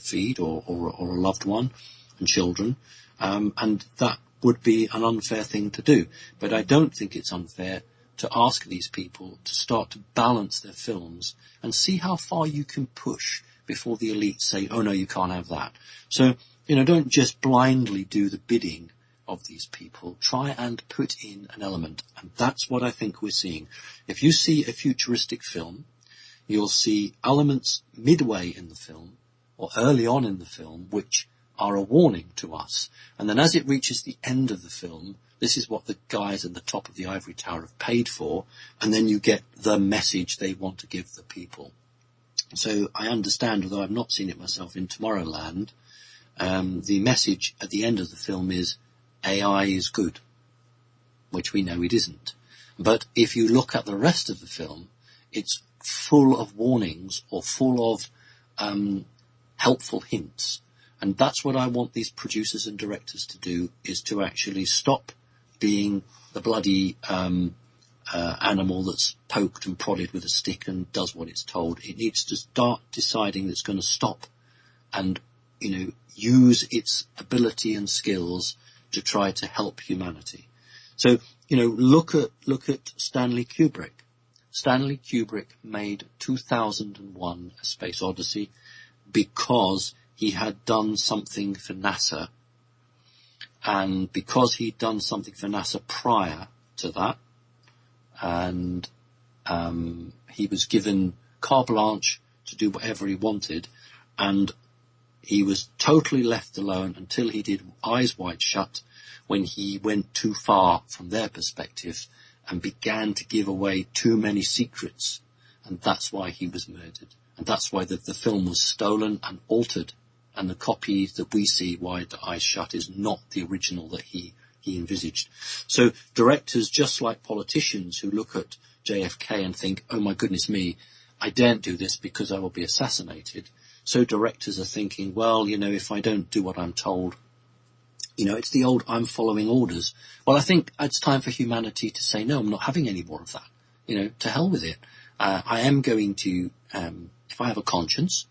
feed or a loved one and children. And that would be an unfair thing to do. But I don't think it's unfair to ask these people to start to balance their films and see how far you can push before the elites say, oh no, you can't have that. So, you know, don't just blindly do the bidding of these people. Try and put in an element. And that's what I think we're seeing. If you see a futuristic film, you'll see elements midway in the film or early on in the film which are a warning to us. And then as it reaches the end of the film, this is what the guys at the top of the ivory tower have paid for, and then you get the message they want to give the people. So I understand, although I've not seen it myself in Tomorrowland, the message at the end of the film is AI is good, which we know it isn't. But if you look at the rest of the film, it's full of warnings or full of helpful hints. And that's what I want these producers and directors to do, is to actually stop being the bloody animal that's poked and prodded with a stick and does what it's told. It needs to start deciding that it's going to stop and, you know, use its ability and skills to try to help humanity. So, you know, look at Stanley Kubrick. Stanley Kubrick made 2001: A Space Odyssey because he had done something for NASA, and because he'd done something for NASA prior to that, and he was given carte blanche to do whatever he wanted, and he was totally left alone until he did Eyes Wide Shut, when he went too far from their perspective and began to give away too many secrets, and that's why he was murdered. And that's why the film was stolen and altered, and the copy that we see, Wide Eyes Shut, is not the original that he envisaged. So directors, just like politicians who look at JFK and think, oh my goodness me, I daren't do this because I will be assassinated. So directors are thinking, well, you know, if I don't do what I'm told, you know, it's the old I'm following orders. Well, I think it's time for humanity to say, no, I'm not having any more of that. You know, to hell with it. I am going to, if I have a conscience,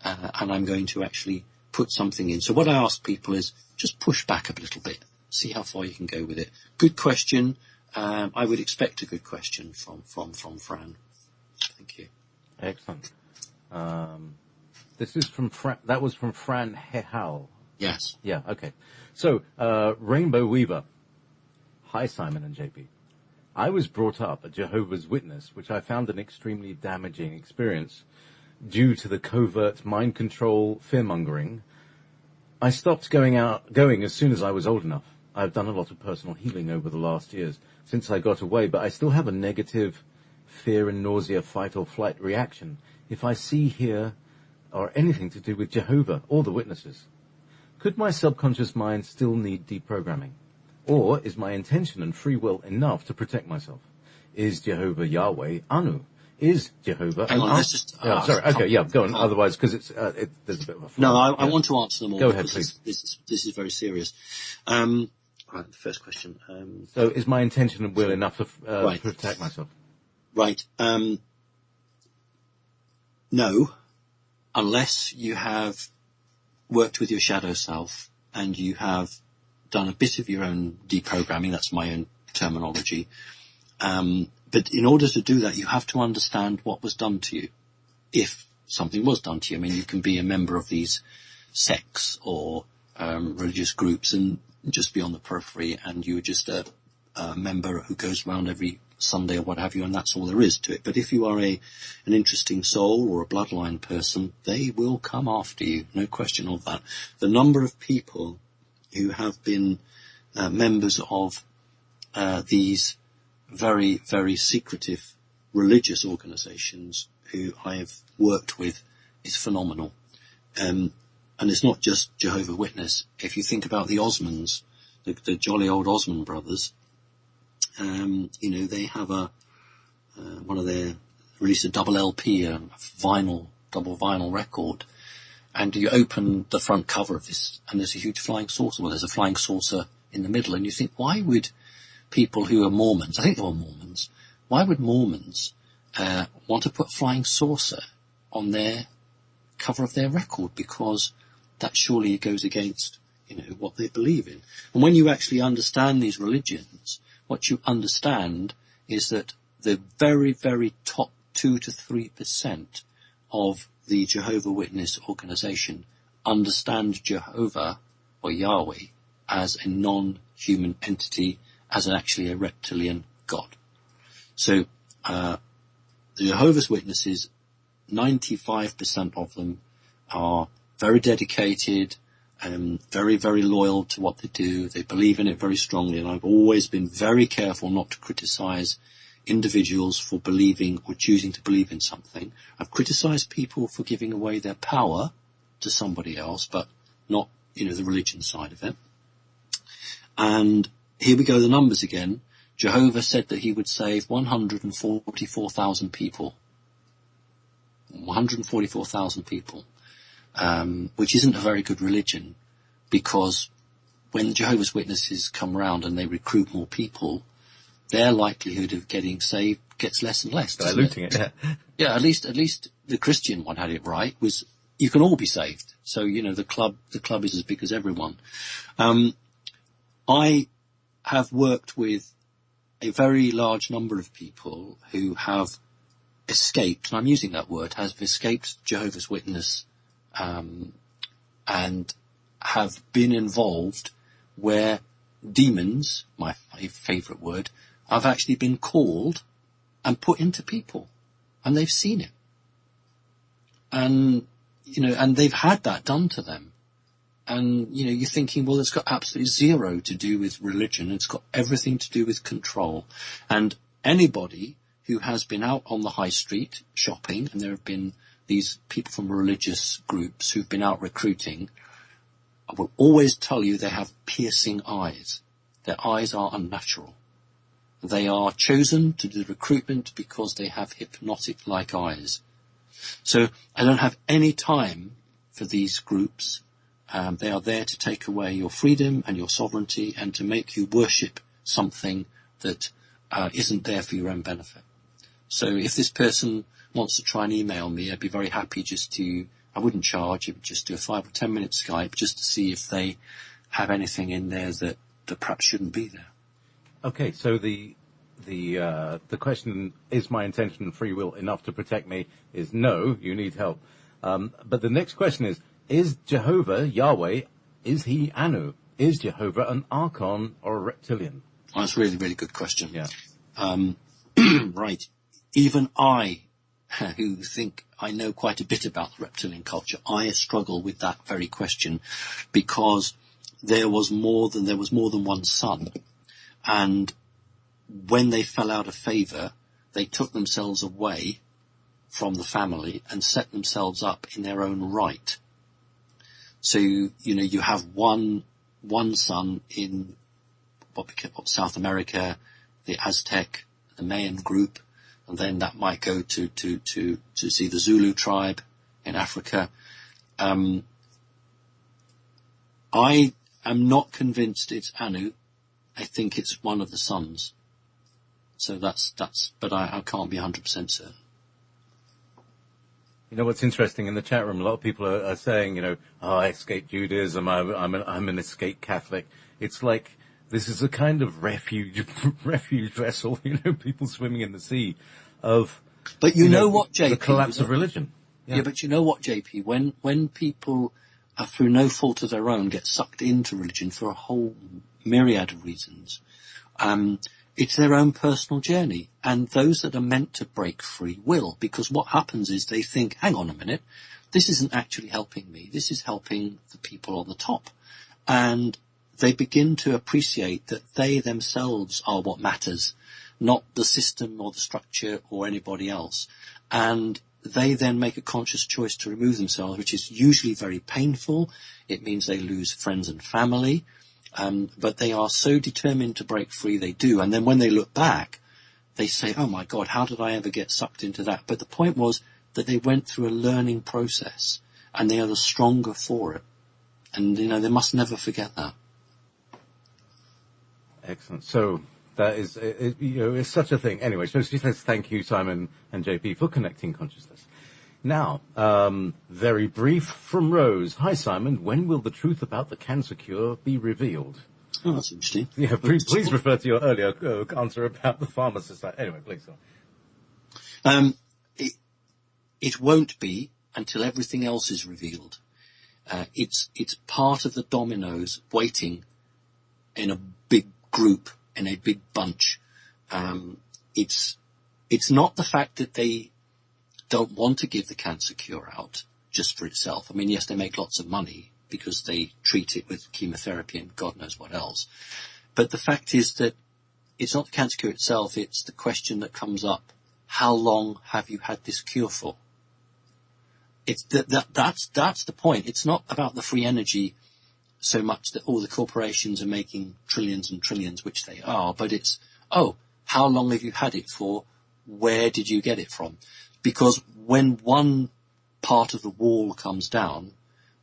and I'm going to actually put something in. So what I ask people is just push back a little bit, see how far you can go with it. Good question. I would expect a good question from Fran. Thank you. Excellent. This is from that was from Fran Hehal. Yes. Yeah, okay. So, Rainbow Weaver. Hi, Simon and JP. I was brought up a Jehovah's Witness, which I found an extremely damaging experience due to the covert mind control, fear-mongering. I stopped going as soon as I was old enough. I've done a lot of personal healing over the last years since I got away, but I still have a negative fear and nausea, fight or flight reaction if I see, hear, or anything to do with Jehovah or the witnesses. Could my subconscious mind still need deprogramming? Or is my intention and free will enough to protect myself? Is Jehovah Yahweh Anu? Is Jehovah... Hang on, let's just... sorry, okay, yeah, go on. Otherwise, because there's a bit of a... No, I want to answer them all. Go ahead, please. This is very serious. Right, the first question. So is my intention and will enough to protect myself? Right. No, unless you have worked with your shadow self and you have done a bit of your own deprogramming. That's my own terminology. But in order to do that, you have to understand what was done to you, if something was done to you. I mean, you can be a member of these sects or religious groups and just be on the periphery, and you're just a member who goes around every Sunday or what have you, and that's all there is to it. But if you are an interesting soul or a bloodline person, they will come after you, no question of that. The number of people who have been members of these very, very secretive religious organisations who I have worked with is phenomenal. And it's not just Jehovah's Witness. If you think about the Osmonds, the jolly old Osmond brothers, they have one of their released a double LP, double vinyl record, and you open the front cover of this, and there's a huge flying saucer. Well, there's a flying saucer in the middle, and you think, why would people who are Mormons, I think they were Mormons, why would Mormons want to put flying saucer on their cover of their record? Because that surely goes against, what they believe in. And when you actually understand these religions, what you understand is that the very, very top 2 to 3% of the Jehovah's Witness organization understand Jehovah or Yahweh as a non-human entity, as actually a reptilian god. So the Jehovah's Witnesses, 95% of them are very dedicated and very, very loyal to what they do. They believe in it very strongly, and I've always been very careful not to criticize individuals for believing or choosing to believe in something. I've criticized people for giving away their power to somebody else, but not, the religion side of it. And here we go, the numbers again. Jehovah said that he would save 144,000 people. 144,000 people. Which isn't a very good religion, because when Jehovah's Witnesses come round and they recruit more people, their likelihood of getting saved gets less and less. Diluting it, yeah. Yeah, at least the Christian one had it right, was you can all be saved. So, the club is as big as everyone. I have worked with a very large number of people who have escaped, and I'm using that word, have escaped Jehovah's Witness, and have been involved where demons, my favourite word, have actually been called and put into people, and they've seen it. And, and they've had that done to them. And, you're thinking, well, it's got absolutely zero to do with religion. It's got everything to do with control. And anybody who has been out on the high street shopping, and there have been these people from religious groups who've been out recruiting, I will always tell you they have piercing eyes. Their eyes are unnatural. They are chosen to do recruitment because they have hypnotic-like eyes. So I don't have any time for these groups. They are there to take away your freedom and your sovereignty and to make you worship something that isn't there for your own benefit. So if this person wants to try and email me, I'd be very happy I wouldn't charge, just do a 5 or 10 minute Skype just to see if they have anything in there that perhaps shouldn't be there. Okay, so the question, is my intention and free will enough to protect me, is no, you need help. But the next question is Jehovah, Yahweh, is he Anu? Is Jehovah an archon or a reptilian? Oh, that's a really, really good question. Yeah. Right. Even I, who think I know quite a bit about the reptilian culture, I struggle with that very question, because there was more than one son, and when they fell out of favour, they took themselves away from the family and set themselves up in their own right. So you have one son in what South America, the Aztec, the Mayan group, and then that might go to see the Zulu tribe in Africa. I am not convinced it's Anu. I think it's one of the sons. So but I can't be 100% certain. What's interesting in the chat room, a lot of people are saying, I escaped Judaism, I'm an escaped Catholic. It's like, this is a kind of refuge vessel, people swimming in the sea of, but what, JP? The collapse of religion. Yeah, but you know what, JP? When people are through no fault of their own get sucked into religion for a whole myriad of reasons, it's their own personal journey. And those that are meant to break free will, because what happens is they think, hang on a minute, this isn't actually helping me. This is helping the people on the top. And they begin to appreciate that they themselves are what matters, not the system or the structure or anybody else. And they then make a conscious choice to remove themselves, which is usually very painful. It means they lose friends and family. But they are so determined to break free, they do. And then when they look back, they say, oh my God, how did I ever get sucked into that? But the point was that they went through a learning process, and they are the stronger for it. And, they must never forget that. Excellent. So that is, it's such a thing. Anyway, so she says thank you, Simon and JP, for connecting consciousness. Now, very brief from Rose. Hi, Simon. When will the truth about the cancer cure be revealed? Oh, that's interesting. Yeah, please refer to your earlier answer about the Pharma Society. Anyway, please go on. It won't be until everything else is revealed. It's part of the dominoes waiting in a big group, in a big bunch. It's not the fact that they don't want to give the cancer cure out just for itself. I mean, yes, they make lots of money because they treat it with chemotherapy and God knows what else. But the fact is that it's not the cancer cure itself, it's the question that comes up, how long have you had this cure for? It's that's the point. It's not about the free energy so much that all the corporations are making trillions and trillions, which they are, but it's, how long have you had it for? Where did you get it from? Because when one part of the wall comes down,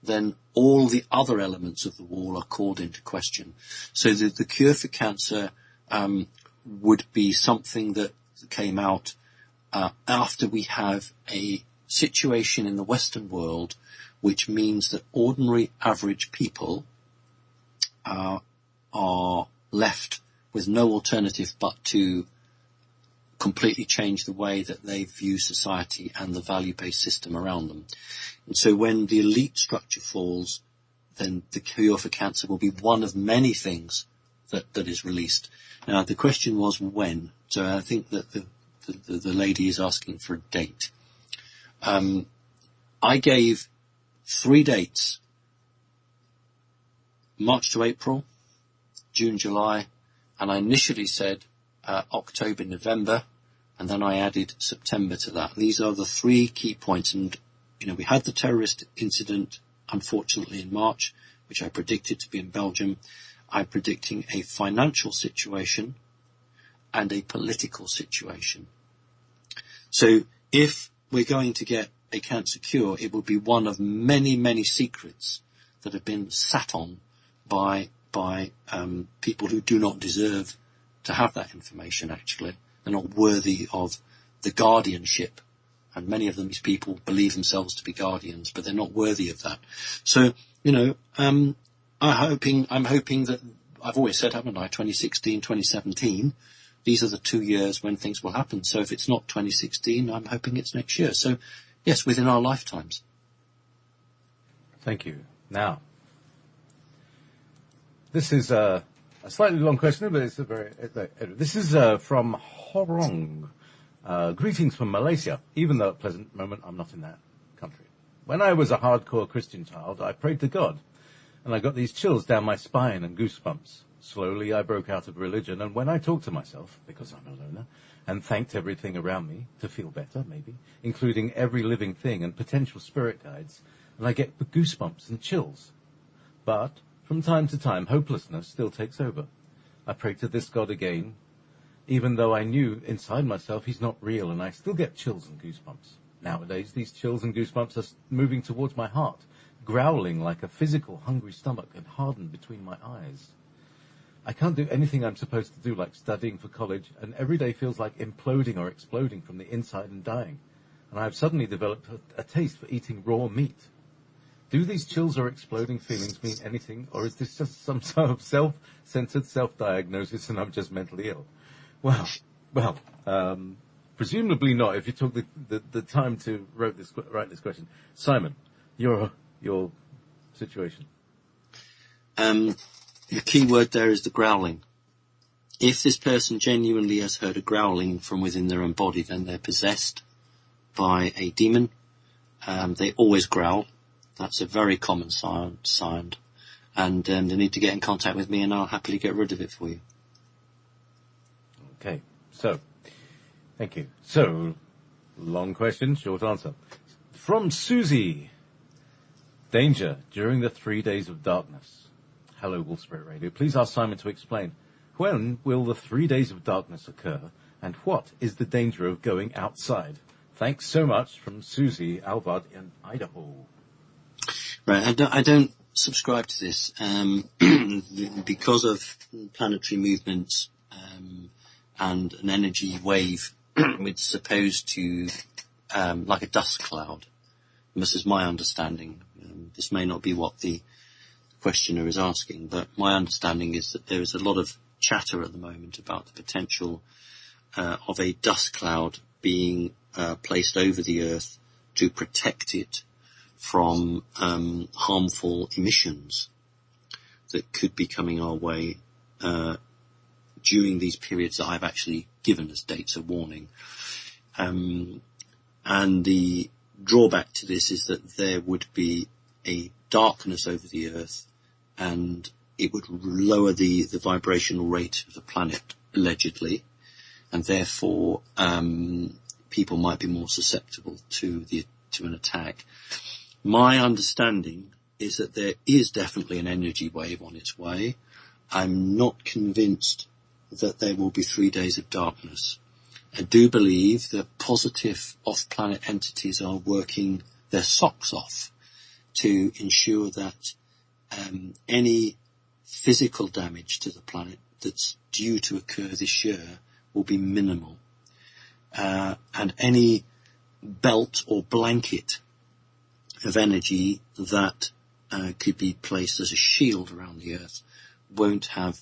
then all the other elements of the wall are called into question. So the cure for cancer would be something that came out after we have a situation in the Western world which means that ordinary average people are left with no alternative but to completely change the way that they view society and the value-based system around them. And so when the elite structure falls, then the cure for cancer will be one of many things that is released. Now, the question was when. So I think that the lady is asking for a date. I gave 3 dates: March to April, June, July, and I initially said October, November, and then I added September to that. These are the 3 key points. And, we had the terrorist incident, unfortunately, in March, which I predicted to be in Belgium. I'm predicting a financial situation and a political situation. So if we're going to get a cancer cure, it will be one of many, many secrets that have been sat on by people who do not deserve to have that information, actually. They're not worthy of the guardianship. And many of these people believe themselves to be guardians, but they're not worthy of that. So, I'm hoping that, I've always said, haven't I, 2016, 2017, these are the 2 years when things will happen. So if it's not 2016, I'm hoping it's next year. So, yes, within our lifetimes. Thank you. Now, this is a slightly long question, but it's this is from Horong. Greetings from Malaysia. Even though at present moment I'm not in that country. When I was a hardcore Christian child, I prayed to God, and I got these chills down my spine and goosebumps. Slowly I broke out of religion, and when I talked to myself, because I'm a loner, and thanked everything around me to feel better, maybe, including every living thing and potential spirit guides, and I get the goosebumps and chills. But from time to time, hopelessness still takes over. I pray to this God again, even though I knew inside myself he's not real, and I still get chills and goosebumps. Nowadays, these chills and goosebumps are moving towards my heart, growling like a physical hungry stomach and hardened between my eyes. I can't do anything I'm supposed to do, like studying for college, and every day feels like imploding or exploding from the inside and dying. And I've suddenly developed a taste for eating raw meat. Do these chills or exploding feelings mean anything, or is this just some sort of self-centered self-diagnosis and I'm just mentally ill? Well, presumably not. If you took the time to write this question, Simon, your situation. The key word there is the growling. If this person genuinely has heard a growling from within their own body, then they're possessed by a demon. They always growl. That's a very common sign. And they need to get in contact with me, and I'll happily get rid of it for you. Okay, so, thank you. So, long question, short answer. From Susie. Danger during the 3 days of darkness. Hello, Wolf Spirit Radio. Please ask Simon to explain. When will the 3 days of darkness occur, and what is the danger of going outside? Thanks so much, from Susie Albert in Idaho. Right, I don't subscribe to this because of planetary movements and an energy wave. It's supposed to, like a dust cloud. This is my understanding. This may not be what the questioner is asking, but my understanding is that there is a lot of chatter at the moment about the potential of a dust cloud being placed over the Earth to protect it from harmful emissions that could be coming our way during these periods that I've actually given as dates of warning. And the drawback to this is that there would be a darkness over the Earth, and it would lower the vibrational rate of the planet, allegedly, and therefore people might be more susceptible to an attack. My understanding is that there is definitely an energy wave on its way. I'm not convinced that there will be 3 days of darkness. I do believe that positive off-planet entities are working their socks off to ensure that any physical damage to the planet that's due to occur this year will be minimal. And any belt or blanket of energy that could be placed as a shield around the Earth won't have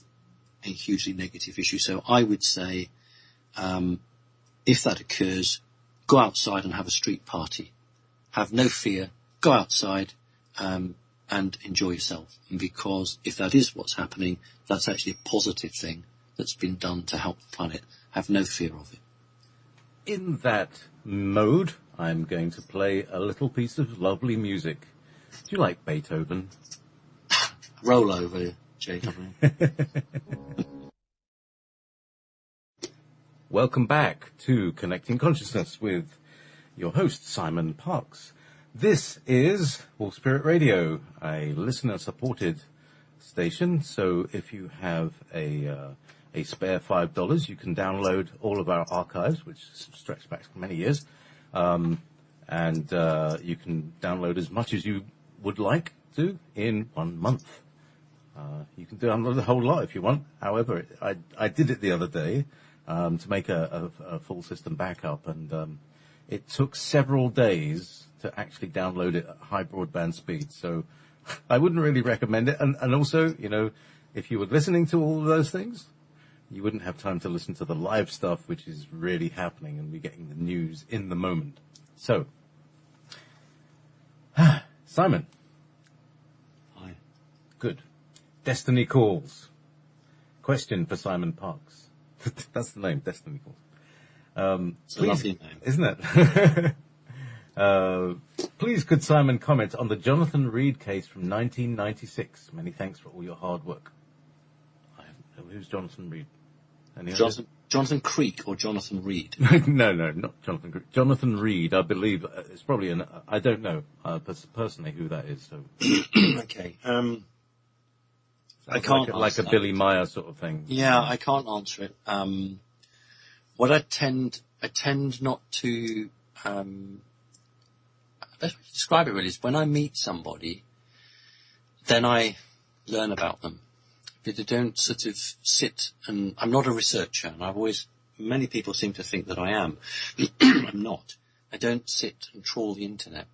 a hugely negative issue. So I would say, if that occurs, go outside and have a street party. Have no fear, go outside and enjoy yourself. And because if that is what's happening, that's actually a positive thing that's been done to help the planet. Have no fear of it. In that mode, I'm going to play a little piece of lovely music. Do you like Beethoven? Roll over, JW. Welcome back to Connecting Consciousness with your host, Simon Parkes. This is Wolf Spirit Radio, a listener-supported station. So if you have a spare $5, you can download all of our archives, which stretch back many years. And you can download as much as you would like to in 1 month. You can download the whole lot if you want. However, I did it the other day to make a full system backup, and it took several days to actually download it at high broadband speed. So I wouldn't really recommend it. And also, you know, if you were listening to all of those things, you wouldn't have time to listen to the live stuff, which is really happening, and we're getting the news in the moment. So, Simon. Hi. Good. Destiny Calls. Question for Simon Parkes. That's the name, Destiny Calls. It's a lovely name. Isn't it? Please could Simon comment on the Jonathan Reed case from 1996? Many thanks for all your hard work. Who's Jonathan Reed? Jonathan Creek or Jonathan Reed? No, not Jonathan Creek. Jonathan Reed, I believe, it's probably I don't know personally who that is. So Okay. I can't like a Billy Meyer sort of thing. Yeah, I can't answer it. What I tend not to, best way to describe it really is when I meet somebody, then I learn about them. But I don't sort of sit and, I'm not a researcher, and many people seem to think that I am. I'm not. I don't sit and trawl the internet.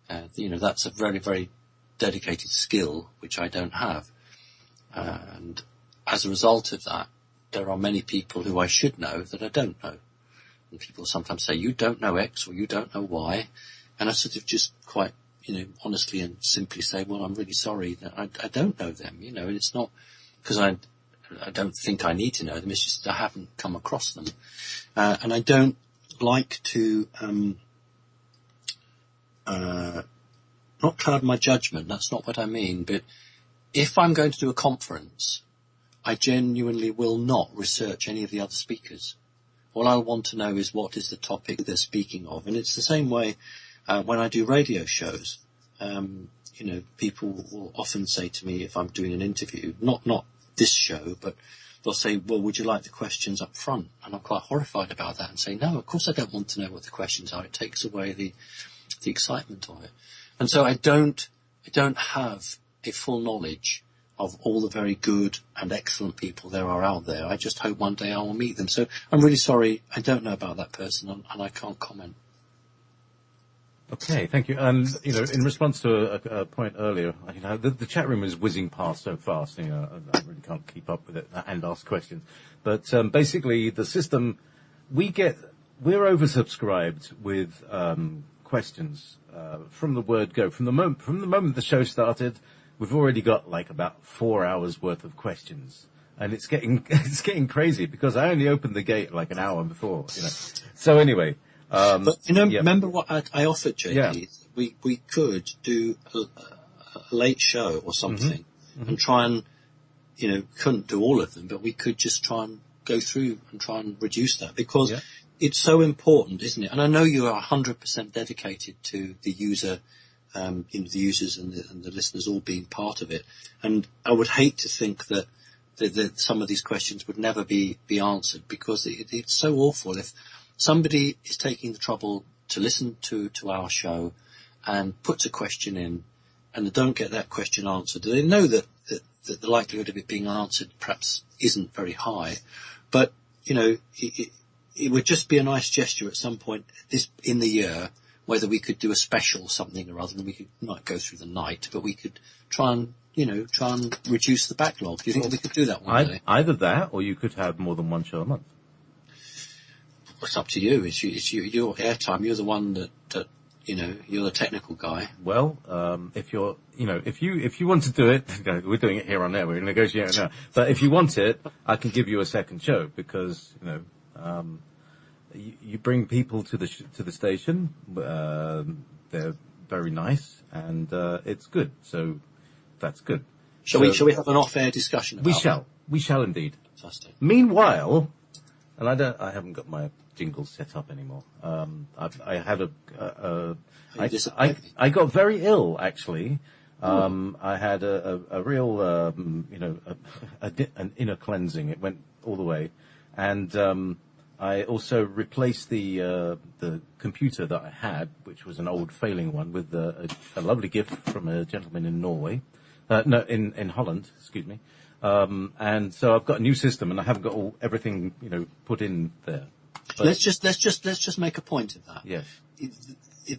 That's a very, very dedicated skill, which I don't have. And as a result of that, there are many people who I should know that I don't know. And people sometimes say, you don't know X or you don't know Y. And I sort of just quite, honestly and simply say, well, I'm really sorry that I don't know them, and it's not because I I don't think I need to know them. It's just I haven't come across them. And I don't like to not cloud my judgment. That's not what I mean. But if I'm going to do a conference, I genuinely will not research any of the other speakers. All I want to know is what is the topic they're speaking of. And it's the same way when I do radio shows. People will often say to me if I'm doing an interview, not this show, but they'll say, well, would you like the questions up front? And I'm quite horrified about that and say, no, of course I don't want to know what the questions are. It takes away the excitement of it. And so I don't have a full knowledge of all the very good and excellent people there are out there. I just hope one day I will meet them. So I'm really sorry, I don't know about that person and I can't comment. Okay, thank you. And, in response to a point earlier, the chat room is whizzing past so fast, I really can't keep up with it and ask questions. But basically, the system, we're oversubscribed with questions from the word go. From the moment the show started, we've already got like about 4 hours worth of questions. And it's getting crazy because I only opened the gate like an hour before, So anyway... but remember what I offered, JP? Yeah. We could do a late show or something and try and, couldn't do all of them, but we could just try and go through and try and reduce that because it's so important, isn't it? And I know you are 100% dedicated to the user, the users and the listeners all being part of it. And I would hate to think that some of these questions would never be answered because it's so awful if somebody is taking the trouble to listen to our show and puts a question in and they don't get that question answered. They know that the likelihood of it being answered perhaps isn't very high, but, it would just be a nice gesture at some point in the year, whether we could do a special something or other, and we could not go through the night, but we could try and reduce the backlog. Do you think we could do that one day? Either that, or you could have more than one show a month. It's up to you. It's your airtime. You're the one that you're the technical guy. Well, if you want to do it, we're doing it here on air. We're negotiating now. But if you want it, I can give you a second show because you bring people to the station. They're very nice and it's good. So that's good. Shall we have an off-air discussion about that? We shall indeed. Fantastic. Meanwhile, and I haven't got my jingles set up anymore. I got very ill actually. I had a real, an inner cleansing. It went all the way, and I also replaced the computer that I had, which was an old failing one, with a lovely gift from a gentleman in Norway, in Holland, excuse me. And so I've got a new system, and I haven't got everything put in there. But let's just make a point of that. Yes.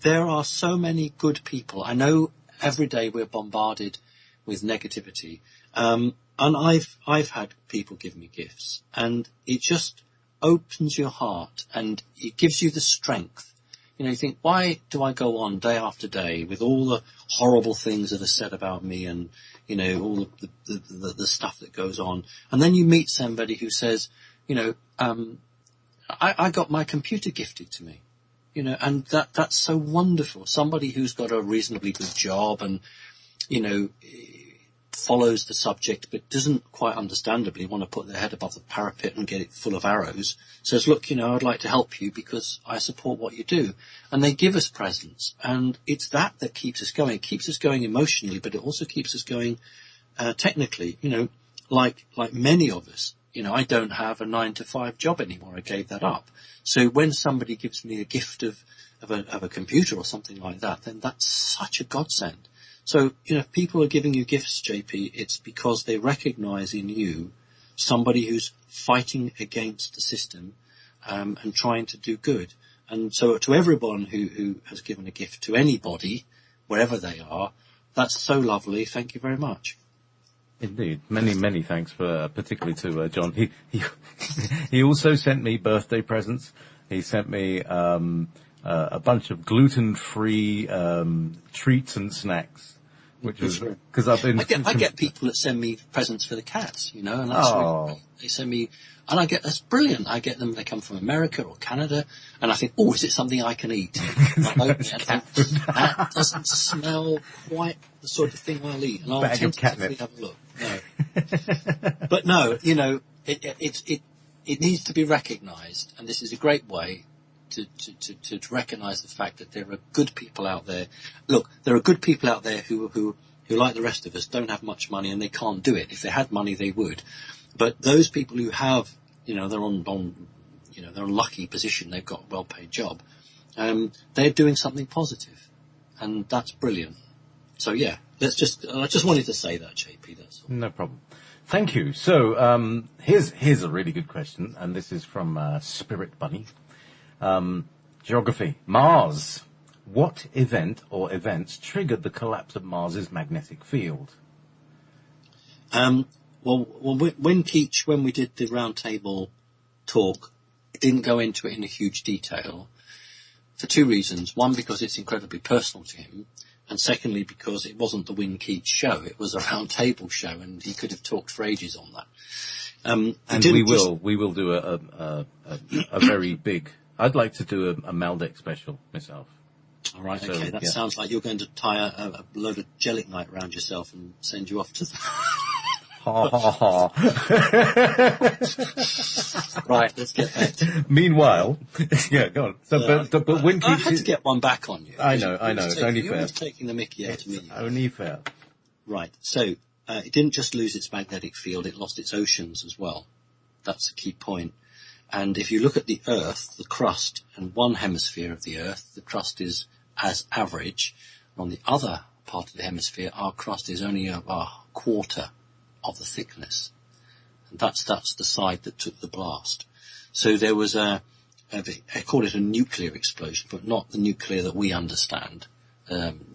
There are so many good people. I know every day we're bombarded with negativity, and I've had people give me gifts, and it just opens your heart and it gives you the strength. You think, why do I go on day after day with all the horrible things that are said about me and all the stuff that goes on, and then you meet somebody who says, I got my computer gifted to me, and that's so wonderful. Somebody who's got a reasonably good job and, follows the subject but doesn't quite understandably want to put their head above the parapet and get it full of arrows, says, look, I'd like to help you because I support what you do. And they give us presents. And it's that keeps us going. It keeps us going emotionally, but it also keeps us going technically, like many of us. I don't have a 9-to-5 job anymore. I gave that up. So when somebody gives me a gift of a computer or something like that, then that's such a godsend. So, if people are giving you gifts, JP, it's because they recognize in you somebody who's fighting against the system and trying to do good. And so to everyone who has given a gift to anybody, wherever they are, that's so lovely. Thank you very much. Indeed. Many, many thanks particularly to John. He also sent me birthday presents. He sent me a bunch of gluten-free treats and snacks. which is because I've been. I get people that send me presents for the cats, and that's really, they send me, and that's brilliant. I get them. They come from America or Canada, and I think, oh, is it something I can eat? That doesn't smell quite the sort of thing I'll eat, and I'll tentatively have a look. No, but no, it needs to be recognised, and this is a great way to recognise the fact that there are good people out there. Look, there are good people out there who like the rest of us don't have much money and they can't do it. If they had money, they would. But those people who have, they're they're in a lucky position. They've got a well-paid job. They're doing something positive, and that's brilliant. So yeah, I just wanted to say that, JP. That's all. No problem. Thank you. So here's a really good question, and this is from Spirit Bunny. Geography. Mars. What event or events triggered the collapse of Mars's magnetic field? When we did the roundtable talk, didn't go into it in a huge detail for two reasons. One, because it's incredibly personal to him, and secondly, because it wasn't the Win Keats show. It was a roundtable show, and he could have talked for ages on that. And we will do a very big. I'd like to do a Maldek special myself. All right, okay. That sounds like you're going to tie a load of gelignite around yourself and send you off to. Ha ha ha. Right, let's get back to. Meanwhile, yeah, go on. So, but Win Keats. I had to get one back on you. I know. It's only fair. You're taking the mickey out of me. Only fair. Right. So it didn't just lose its magnetic field; it lost its oceans as well. That's a key point. And if you look at the Earth, the crust, and one hemisphere of the Earth, the crust is as average. On the other part of the hemisphere, our crust is only a quarter of the thickness. And that's the side that took the blast. So there was I call it a nuclear explosion, but not the nuclear that we understand,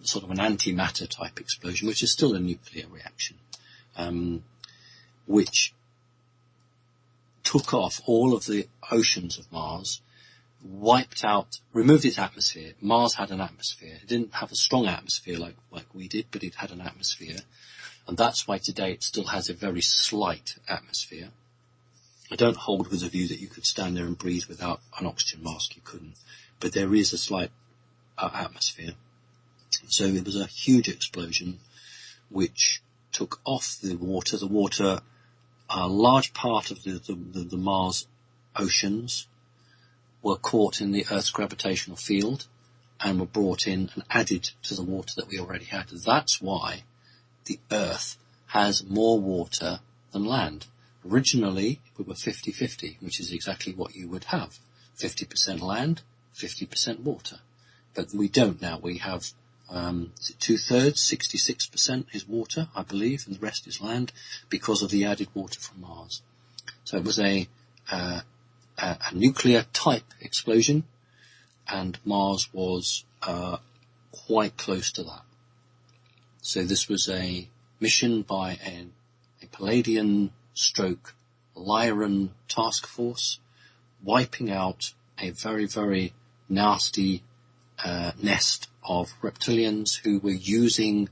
sort of an antimatter type explosion, which is still a nuclear reaction, which took off all of the oceans of Mars, removed its atmosphere. Mars had an atmosphere. It didn't have a strong atmosphere like we did, but it had an atmosphere. And that's why today it still has a very slight atmosphere. I don't hold with the view that you could stand there and breathe without an oxygen mask. You couldn't. But there is a slight atmosphere. So it was a huge explosion which took off the water. The water, a large part of the Mars oceans were caught in the Earth's gravitational field and were brought in and added to the water that we already had. That's why the Earth has more water than land. Originally, we were 50-50, which is exactly what you would have. 50% land, 50% water. But we don't now. We have, is it 2/3, 66% is water, I believe, and the rest is land because of the added water from Mars. So it was a nuclear type explosion, and Mars was quite close to that. So this was a mission by a Palladian stroke Lyran task force, wiping out a very, very nasty nest of reptilians who were using,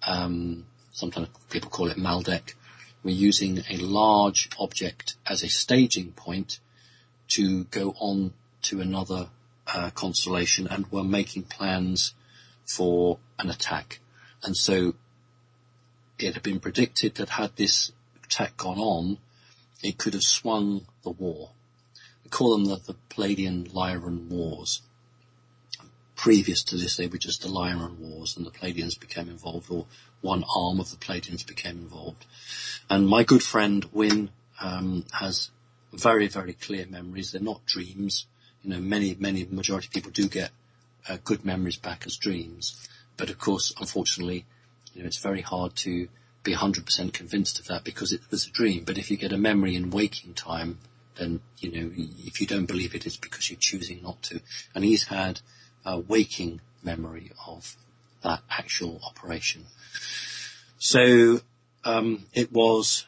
sometimes people call it Maldek, were using a large object as a staging point to go on to another constellation, and were making plans for an attack. And so it had been predicted that had this attack gone on, it could have swung the war. We call them the Palladian-Lyran Wars. Previous to this, they were just the Lyran Wars, and the Palladians became involved, or one arm of the Palladians became involved. And my good friend Win has very, very clear memories. They're not dreams. Majority of people do get good memories back as dreams. But of course, unfortunately, it's very hard to be 100% convinced of that because it was a dream. But if you get a memory in waking time, then, if you don't believe it, it's because you're choosing not to. And he's had a waking memory of that actual operation. So it was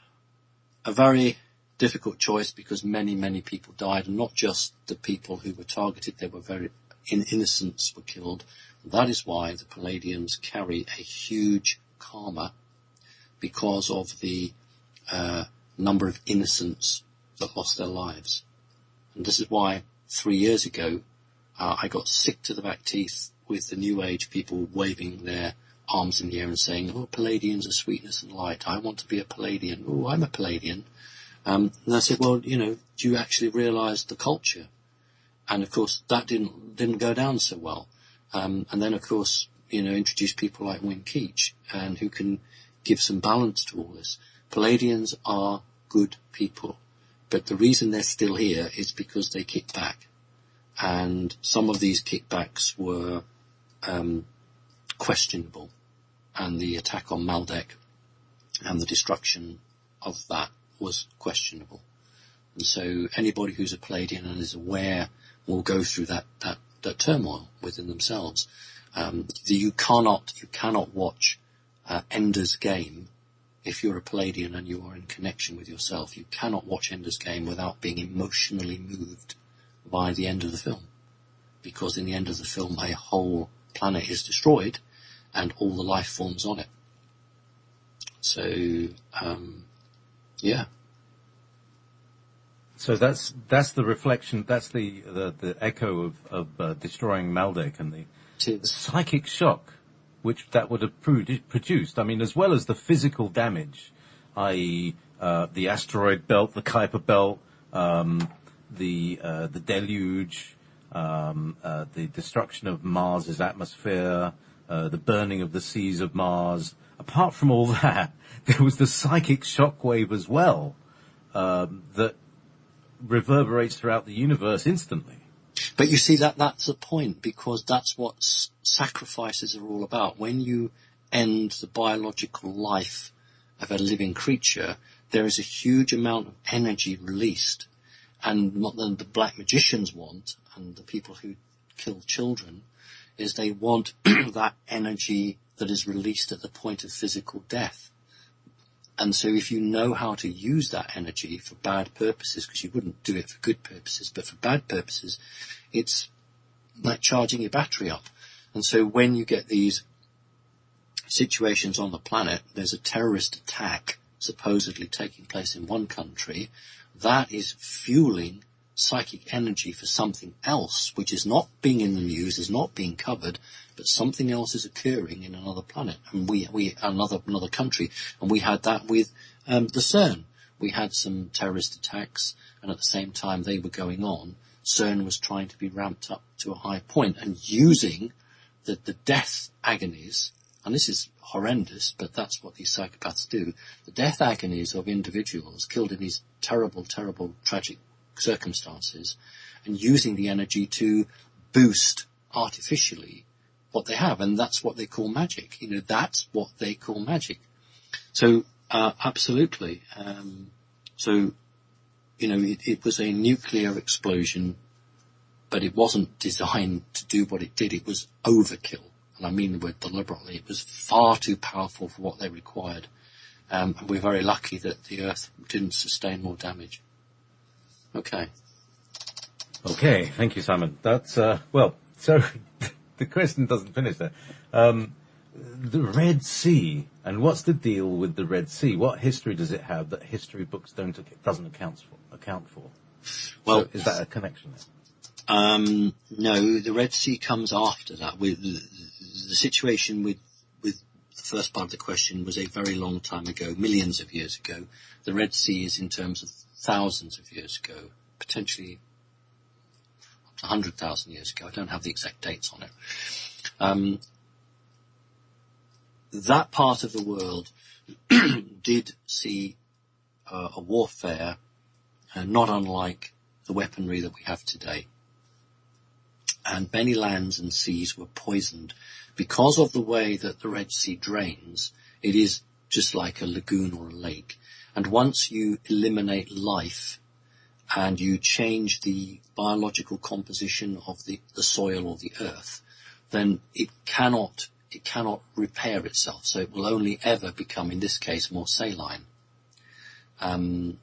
a very difficult choice because many, many people died, and not just the people who were targeted. They were innocents were killed. That is why the Palladians carry a huge karma because of the number of innocents that lost their lives. And this is why 3 years ago I got sick to the back teeth with the New Age people waving their arms in the air and saying, oh, Palladians are sweetness and light. I want to be a Palladian. Oh, I'm a Palladian. And I said, well, do you actually realise the culture? And of course, that didn't go down so well. And then, of course, introduce people like Wynne Keach, and who can give some balance to all this. Palladians are good people, but the reason they're still here is because they kick back. And some of these kickbacks were questionable. And the attack on Maldek and the destruction of that was questionable. And so anybody who's a Palladian and is aware will go through that turmoil within themselves. You cannot watch Ender's Game if you're a Palladian and you are in connection with yourself. You cannot watch Ender's Game without being emotionally moved by the end of the film. Because in the end of the film, a whole planet is destroyed and all the life forms on it. So, yeah. So that's the reflection, that's the echo of destroying Maldek and the psychic shock which that would have produced. I mean, as well as the physical damage, i.e. the asteroid belt, the Kuiper belt, the deluge, the destruction of Mars's atmosphere, the burning of the seas of Mars. Apart from all that, there was the psychic shockwave as well, that reverberates throughout the universe instantly. But you see, that's the point, because that's what sacrifices are all about. When you end the biological life of a living creature, there is a huge amount of energy released. And what the black magicians want, and the people who kill children, is they want that energy that is released at the point of physical death. And so if you know how to use that energy for bad purposes, because you wouldn't do it for good purposes, but for bad purposes, it's like charging your battery up. And so when you get these situations on the planet, there's a terrorist attack supposedly taking place in one country, that is fueling psychic energy for something else, which is not being in the news, is not being covered, but something else is occurring in another planet, and another country. And we had that with the CERN. We had some terrorist attacks, and at the same time they were going on, CERN was trying to be ramped up to a high point, and using the death agonies, and this is horrendous, but that's what these psychopaths do, the death agonies of individuals killed in these terrible, terrible, tragic circumstances, and using the energy to boost artificially what they have, and that's what they call magic. That's what they call magic. So, absolutely. It was a nuclear explosion, but it wasn't designed to do what it did. It was overkill, and I mean the word deliberately. It was far too powerful for what they required. And we're very lucky that the Earth didn't sustain more damage. Okay, thank you, Simon. That's, so the question doesn't finish there. The Red Sea, and what's the deal with the Red Sea? What history does it have that history books doesn't account for? Well, so is that a connection there? No, the Red Sea comes after that. With the situation with the first part of the question was a very long time ago, millions of years ago. The Red Sea is in terms of thousands of years ago, potentially up to 100,000 years ago. I don't have the exact dates on it. That part of the world did see a warfare not unlike the weaponry that we have today. And many lands and seas were poisoned because of the way that the Red Sea drains. It is just like a lagoon or a lake. And once you eliminate life and you change the biological composition of the soil or the earth, then it cannot repair itself. So it will only ever become, in this case, more saline.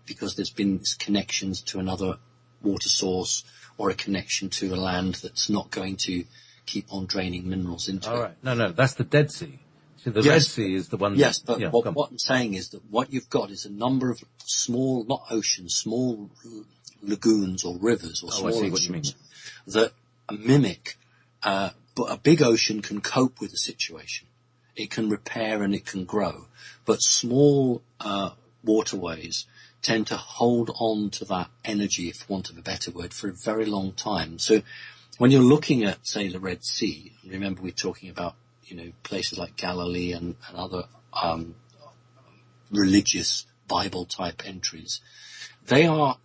Because there's been connections to another water source or a connection to a land that's not going to keep on draining minerals into it. All right. No, that's the Dead Sea. So the Yes. Red Sea is the one. Yes, but yeah, go on. what I'm saying is that what you've got is a number of small, not oceans, small lagoons or rivers or Oh, I small see what you oceans mean. that mimic, but a big ocean can cope with the situation. It can repair and it can grow. But small waterways tend to hold on to that energy, if want of a better word, for a very long time. So when you're looking at, say, the Red Sea, remember we're talking about, places like Galilee and other religious Bible-type entries, they are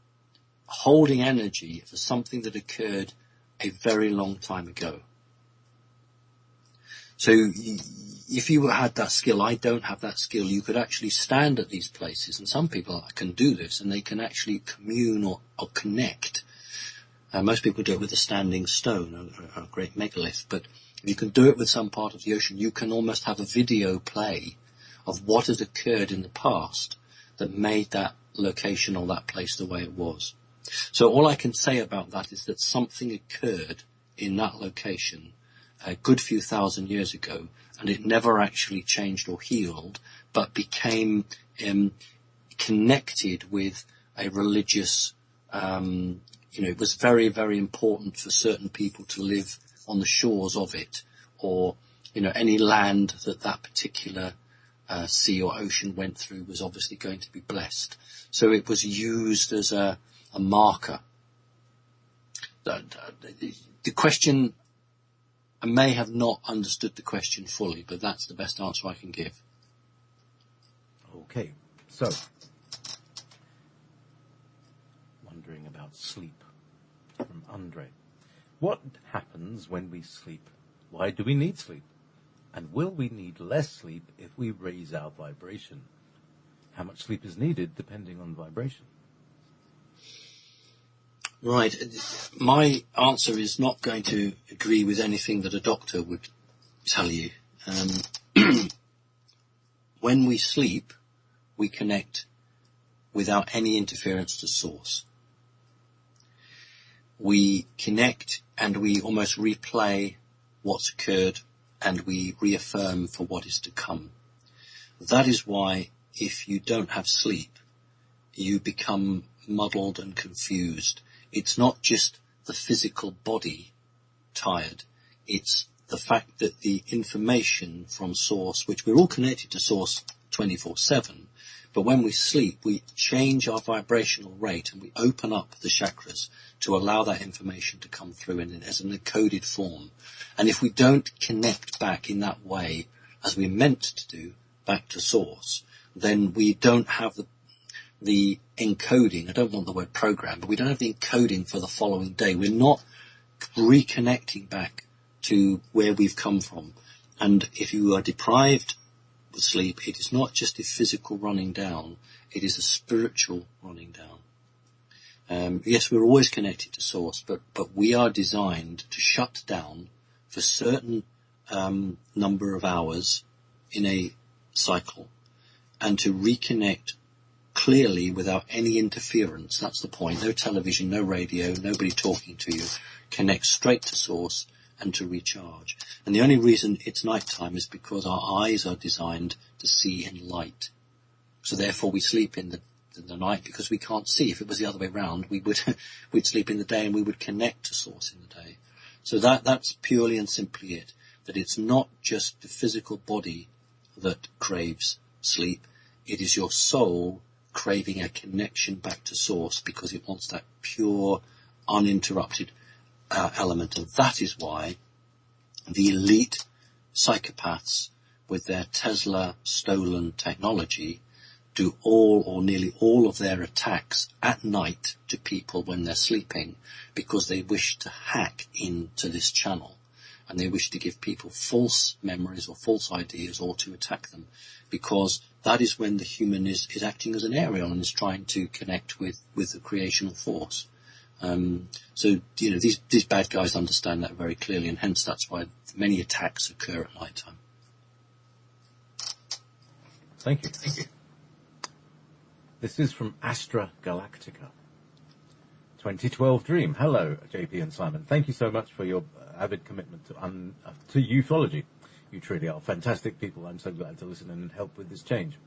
holding energy for something that occurred a very long time ago. So if you had that skill, I don't have that skill, you could actually stand at these places, and some people can do this, and they can actually commune or connect. Most people do it with a standing stone, or a great megalith, but if you can do it with some part of the ocean, you can almost have a video play of what has occurred in the past that made that location or that place the way it was. So all I can say about that is that something occurred in that location a good few thousand years ago, and it never actually changed or healed, but became connected with a religious, it was very, very important for certain people to live on the shores of it, or, any land that particular sea or ocean went through was obviously going to be blessed. So it was used as a marker. The question, I may have not understood the question fully, but that's the best answer I can give. Okay, so wondering about sleep from Andre. What happens when we sleep? Why do we need sleep? And will we need less sleep if we raise our vibration? How much sleep is needed depending on vibration? Right. My answer is not going to agree with anything that a doctor would tell you. When we sleep, we connect without any interference to source. We connect and we almost replay what's occurred, and we reaffirm for what is to come. That is why if you don't have sleep, you become muddled and confused. It's not just the physical body tired. It's the fact that the information from source, which we're all connected to source 24/7, but when we sleep, we change our vibrational rate and we open up the chakras to allow that information to come through as an encoded form. And if we don't connect back in that way, as we're meant to do, back to source, then we don't have the encoding. I don't want the word program, but we don't have the encoding for the following day. We're not reconnecting back to where we've come from. And if you are deprived of sleep, it is not just a physical running down, it is a spiritual running down. Yes, we're always connected to source, but we are designed to shut down for certain number of hours in a cycle and to reconnect clearly without any interference. That's the point. No television, no radio, nobody talking to you. Connect straight to source and to recharge. And the only reason it's nighttime is because our eyes are designed to see in light. So therefore we sleep in the night because we can't see. If it was the other way around, we'd sleep in the day and we would connect to source in the day. So that's purely and simply it. That it's not just the physical body that craves sleep. It is your soul craving a connection back to source because it wants that pure, uninterrupted element. And that is why the elite psychopaths with their Tesla stolen technology do all or nearly all of their attacks at night to people when they're sleeping, because they wish to hack into this channel and they wish to give people false memories or false ideas or to attack them, because that is when the human is acting as an aerion and is trying to connect with the creational force. So these bad guys understand that very clearly, and hence that's why many attacks occur at night time. Thank you. Thank you. This is from Astra Galactica. 2012 Dream. Hello, JP and Simon. Thank you so much for your avid commitment to ufology. You truly are fantastic people. I'm so glad to listen and help with this change.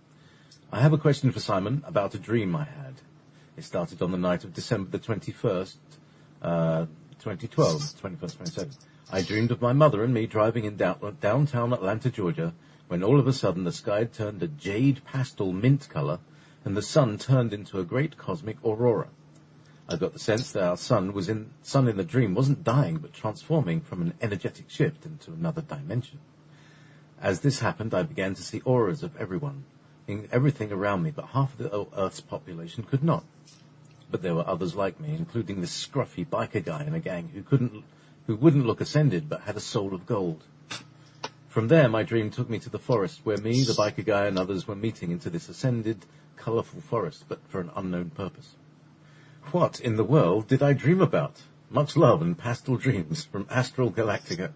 I have a question for Simon about a dream I had. It started on the night of December the 21st, 2012, 21st, 27th. I dreamed of my mother and me driving in downtown Atlanta, Georgia, when all of a sudden the sky had turned a jade pastel mint color and the sun turned into a great cosmic aurora. I got the sense that our sun in the dream wasn't dying but transforming from an energetic shift into another dimension. As this happened, I began to see auras of everyone, in everything around me, but half of the Earth's population could not. But there were others like me, including this scruffy biker guy in a gang who wouldn't look ascended but had a soul of gold. From there, my dream took me to the forest, where me, the biker guy, and others were meeting into this ascended, colourful forest, but for an unknown purpose. What in the world did I dream about? Much love and pastel dreams from Astral Galactica.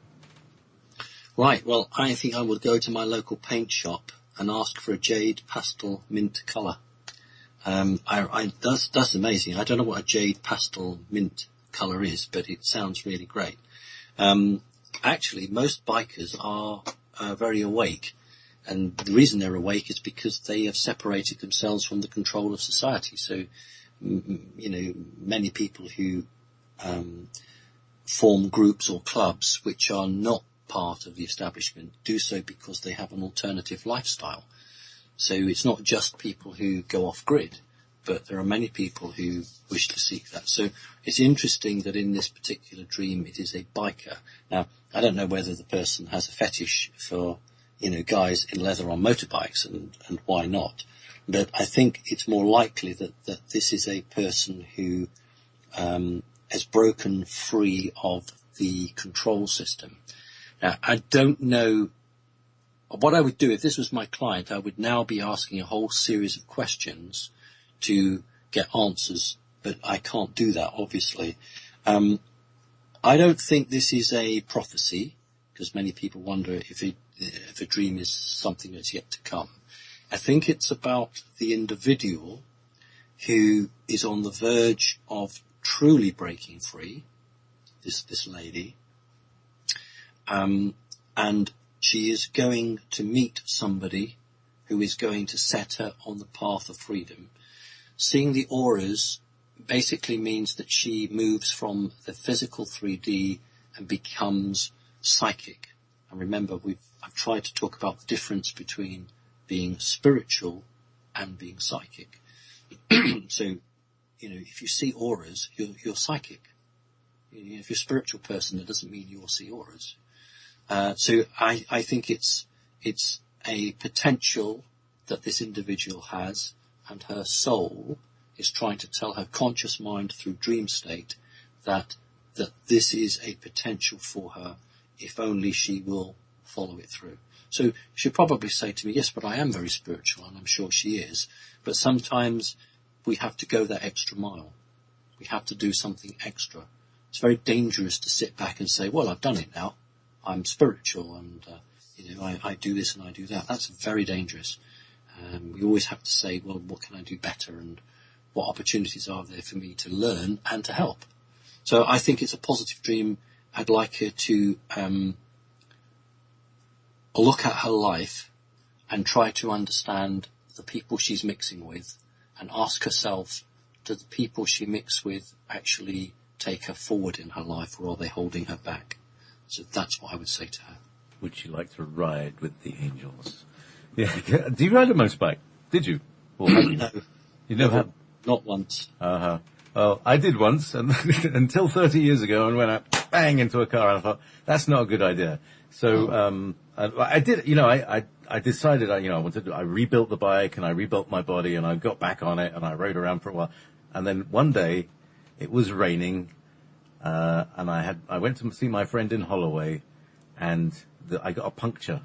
Right, well, I think I would go to my local paint shop and ask for a jade pastel mint colour. That's amazing. I don't know what a jade pastel mint colour is, but it sounds really great. Actually, most bikers are very awake, and the reason they're awake is because they have separated themselves from the control of society. So, many people who form groups or clubs which are not part of the establishment do so because they have an alternative lifestyle. So it's not just people who go off grid, but there are many people who wish to seek that. So it's interesting that in this particular dream it is a biker. Now, I don't know whether the person has a fetish for, guys in leather on motorbikes, and why not. But I think it's more likely that this is a person who has broken free of the control system. Now, I don't know what I would do if this was my client. I would now be asking a whole series of questions to get answers, but I can't do that, obviously. I don't think this is a prophecy, because many people wonder if a dream is something that's yet to come. I think it's about the individual who is on the verge of truly breaking free, this lady, and she is going to meet somebody who is going to set her on the path of freedom. Seeing the auras basically means that she moves from the physical 3D and becomes psychic. And remember, I've tried to talk about the difference between being spiritual and being psychic. So, if you see auras, you're psychic. If you're a spiritual person, that doesn't mean you'll see auras. So I think it's a potential that this individual has, and her soul is trying to tell her conscious mind through dream state that this is a potential for her if only she will follow it through. So she'll probably say to me, yes, but I am very spiritual, and I'm sure she is. But sometimes we have to go that extra mile. We have to do something extra. It's very dangerous to sit back and say, well, I've done it now. I'm spiritual, and I do this and I do that. That's very dangerous. We always have to say, well, what can I do better, and what opportunities are there for me to learn and to help? So I think it's a positive dream. I'd like her to look at her life and try to understand the people she's mixing with, and ask herself, do the people she mixes with actually take her forward in her life, or are they holding her back? So that's what I would say to her. Would she like to ride with the angels? Yeah. Do you ride a motorbike? Did you? Or have you? No. You never have? Not once. Uh-huh. Well, I did once, and until 30 years ago, and went out bang into a car, and I thought, that's not a good idea. So, I did, I decided, I rebuilt the bike, and I rebuilt my body, and I got back on it, and I rode around for a while. And then one day, it was raining, and I went to see my friend in Holloway, and I got a puncture.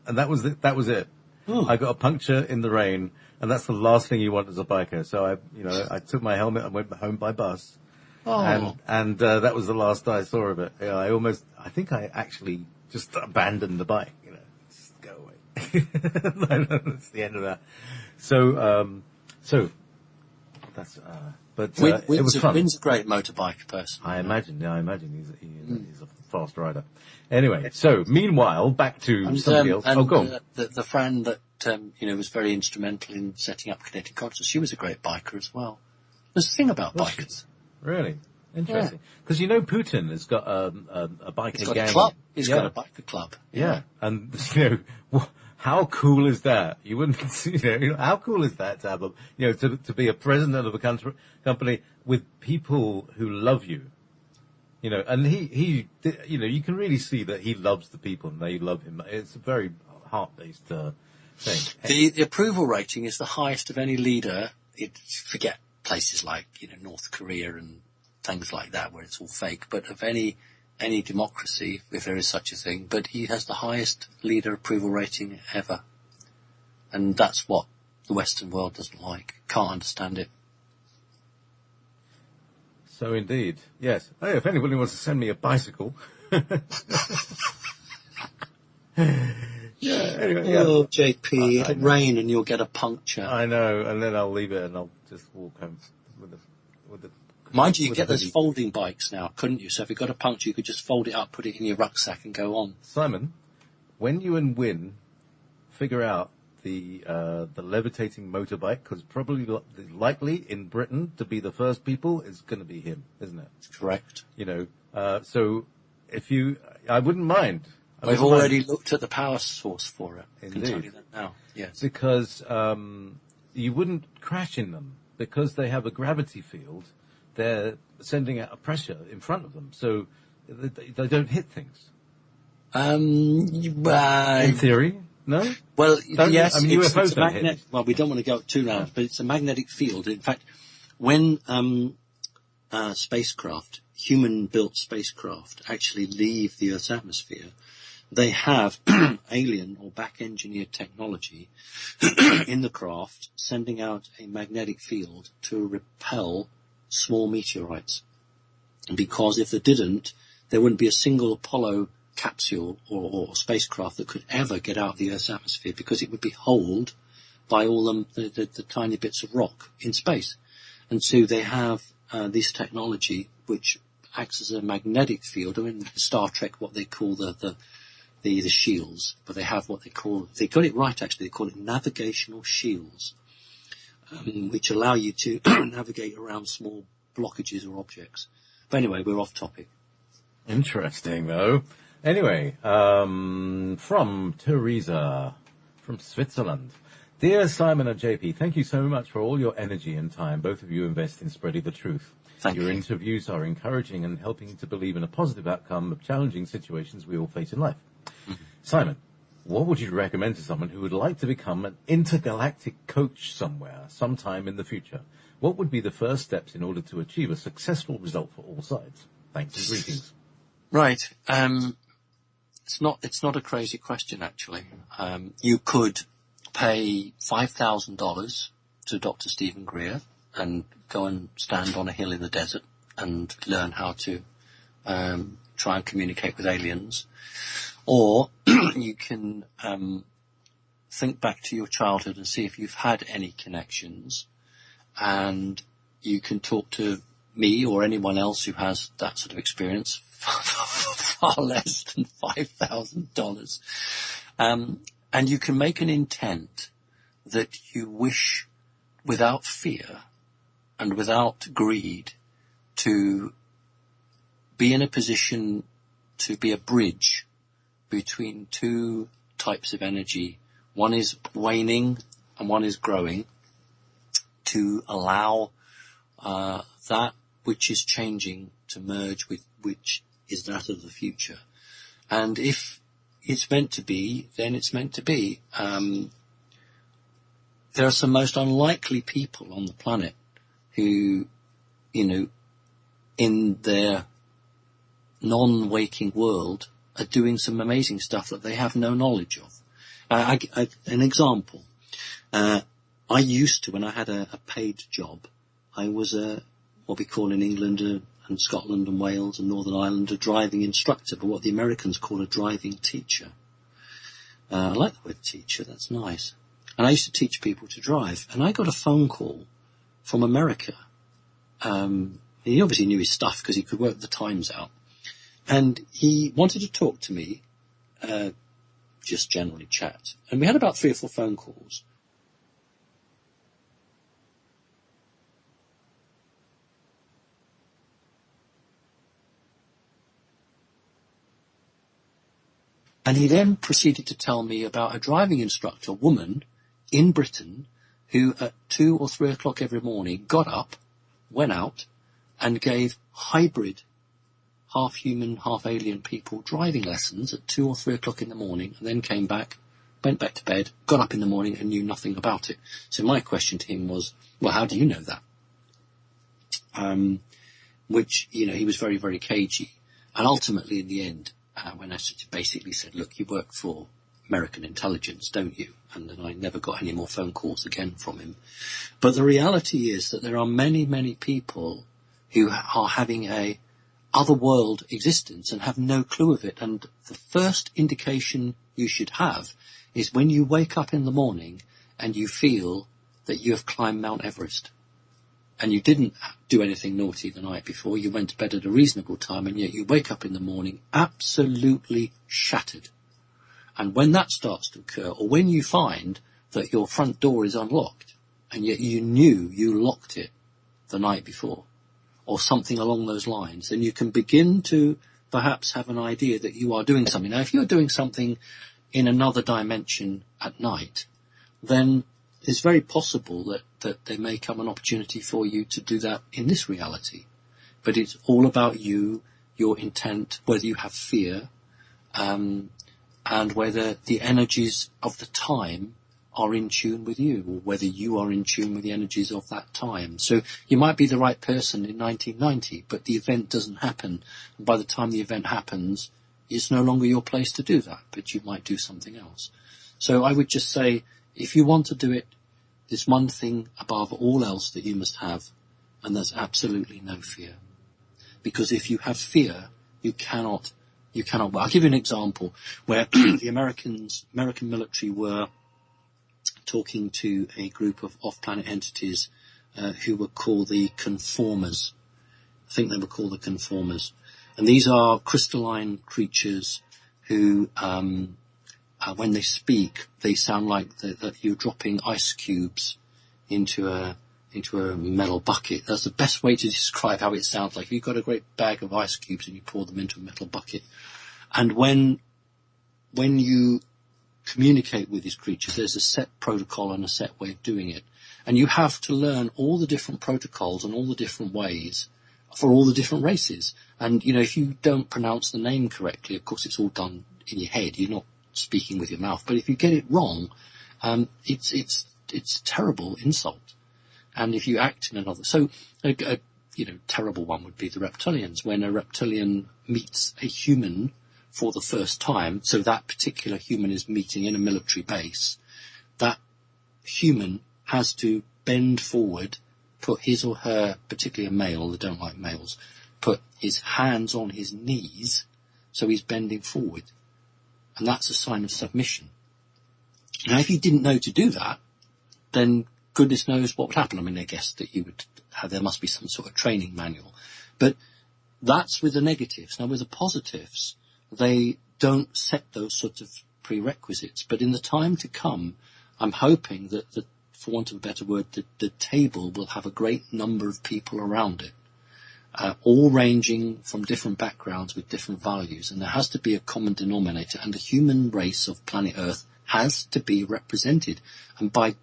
And that was it. Oh. I got a puncture in the rain, and that's the last thing you want as a biker. So I took my helmet and went home by bus. Oh. And that was the last I saw of it. I think I actually just abandoned the bike, just go away. That's the end of that. So that's, But Wynn's it was fun. Wynn's a great motorbike person. I imagine he's a fast rider. Anyway, so meanwhile, back to somebody else. And, Go on. the friend that was very instrumental in setting up Kinetic Consciousness, she was a great biker as well. There's a thing about Was she? bikers. Really interesting. Because Putin has got a biker He's got gang. a club. He's Yeah. got a biker club. Yeah, and how cool is that? You wouldn't, how cool is that to have to be a president of a company with people who love you, and he, you can really see that he loves the people and they love him. It's a very heart-based thing. The approval rating is the highest of any leader. Forget places like North Korea and things like that where it's all fake, but of any democracy, if there is such a thing, but he has the highest leader approval rating ever. And that's what the Western world doesn't like. Can't understand it. So indeed, yes. Hey, if anybody wants to send me a bicycle. Anyway, Oh, JP, it'll rain and you'll get a puncture. I know, and then I'll leave it and I'll just walk home with the. Mind you, you with get the those hoodie. folding bikes now, couldn't you? So if you got a puncture, you could just fold it up, put it in your rucksack and go on. Simon, when you and Wynn figure out the levitating motorbike, because probably likely in Britain to be the first people is going to be him, isn't it? Correct. So I wouldn't mind. We've already looked at the power source for it. I can tell Indeed. you that now. Yes. Because you wouldn't crash in them because they have a gravity field. They're sending out a pressure in front of them, so they don't hit things. In theory, no. Well, yes. I mean, it's UFOs a don't hit. magnet. Well, we don't want to go too loud, but it's a magnetic field. In fact, when spacecraft, human-built spacecraft, actually leave the Earth's atmosphere, they have alien or back-engineered technology in the craft sending out a magnetic field to repel small meteorites. And because if they didn't, there wouldn't be a single Apollo capsule or spacecraft that could ever get out of the Earth's atmosphere because it would be holed by all the tiny bits of rock in space. And so they have this technology which acts as a magnetic field. I mean, in Star Trek, what they call the shields, but they have what they got it right actually, they call it navigational shields, which allow you to navigate around small blockages or objects. But anyway, we're off topic. Interesting, though. Anyway, from Teresa, from Switzerland. Dear Simon and JP, thank you so much for all your energy and time both of you invest in spreading the truth. Thank you. Your interviews are encouraging and helping to believe in a positive outcome of challenging situations we all face in life. Mm-hmm. Simon, what would you recommend to someone who would like to become an intergalactic coach somewhere, sometime in the future? What would be the first steps in order to achieve a successful result for all sides? Thanks and greetings. Right. It's not a crazy question, actually. You could pay $5,000 to Dr. Stephen Greer and go and stand on a hill in the desert and learn how to try and communicate with aliens. Or you can think back to your childhood and see if you've had any connections, and you can talk to me or anyone else who has that sort of experience for far less than $5,000. And you can make an intent that you wish, without fear and without greed, to be in a position to be a bridge between two types of energy. One is waning and one is growing, to allow that which is changing to merge with which is that of the future. And if it's meant to be, then it's meant to be. There are some most unlikely people on the planet who, in their non-waking world are doing some amazing stuff that they have no knowledge of. An example. I used to, when I had a paid job, I was what we call in England and Scotland and Wales and Northern Ireland a driving instructor, but what the Americans call a driving teacher. I like the word teacher, that's nice. And I used to teach people to drive, and I got a phone call from America He obviously knew his stuff because he could work the times out. And he wanted to talk to me, just generally chat. And we had about 3 or 4 phone calls. And he then proceeded to tell me about a driving instructor, a woman in Britain, who at 2 or 3 o'clock every morning got up, went out, and gave hybrid, half-human, half-alien people driving lessons at 2 or 3 o'clock in the morning, and then came back, went back to bed, got up in the morning and knew nothing about it. So my question to him was, well, how do you know that? Which, he was very, very cagey. And ultimately, in the end, when I basically said, look, you work for American intelligence, don't you? And then I never got any more phone calls again from him. But the reality is that there are many, many people who are having a otherworld existence and have no clue of it. And the first indication you should have is when you wake up in the morning and you feel that you have climbed Mount Everest. And you didn't do anything naughty the night before, you went to bed at a reasonable time, and yet you wake up in the morning absolutely shattered. And when that starts to occur, or when you find that your front door is unlocked, and yet you knew you locked it the night before, or something along those lines, then you can begin to perhaps have an idea that you are doing something. Now, if you're doing something in another dimension at night, then it's very possible that there may come an opportunity for you to do that in this reality. But it's all about you, your intent, whether you have fear, and whether the energies of the time are in tune with you, or whether you are in tune with the energies of that time. So you might be the right person in 1990, but the event doesn't happen. And by the time the event happens, it's no longer your place to do that, but you might do something else. So I would just say, if you want to do it, there's one thing above all else that you must have, and that's absolutely no fear. Because if you have fear, you cannot. Well, I'll give you an example where the American military were talking to a group of off-planet entities who were called the Conformers. I think they were called the Conformers. And these are crystalline creatures who, when they speak, they sound like that you're dropping ice cubes into a metal bucket. That's the best way to describe how it sounds like. You've got a great bag of ice cubes and you pour them into a metal bucket. And when you communicate with these creatures, there's a set protocol and a set way of doing it. And you have to learn all the different protocols and all the different ways for all the different races. And, if you don't pronounce the name correctly, of course it's all done in your head. You're not speaking with your mouth. But if you get it wrong, it's a terrible insult. And if you act in another, so a terrible one would be the reptilians. When a reptilian meets a human for the first time, so that particular human is meeting in a military base, that human has to bend forward, put his or her, particularly a male, they don't like males, put his hands on his knees, so he's bending forward. And that's a sign of submission. Now, if you didn't know to do that, then goodness knows what would happen. I mean, I guess that you would have, there must be some sort of training manual. But that's with the negatives. Now, with the positives, they don't set those sorts of prerequisites. But in the time to come, I'm hoping that for want of a better word, the table will have a great number of people around it, all ranging from different backgrounds with different values. And there has to be a common denominator. And the human race of planet Earth has to be represented. And by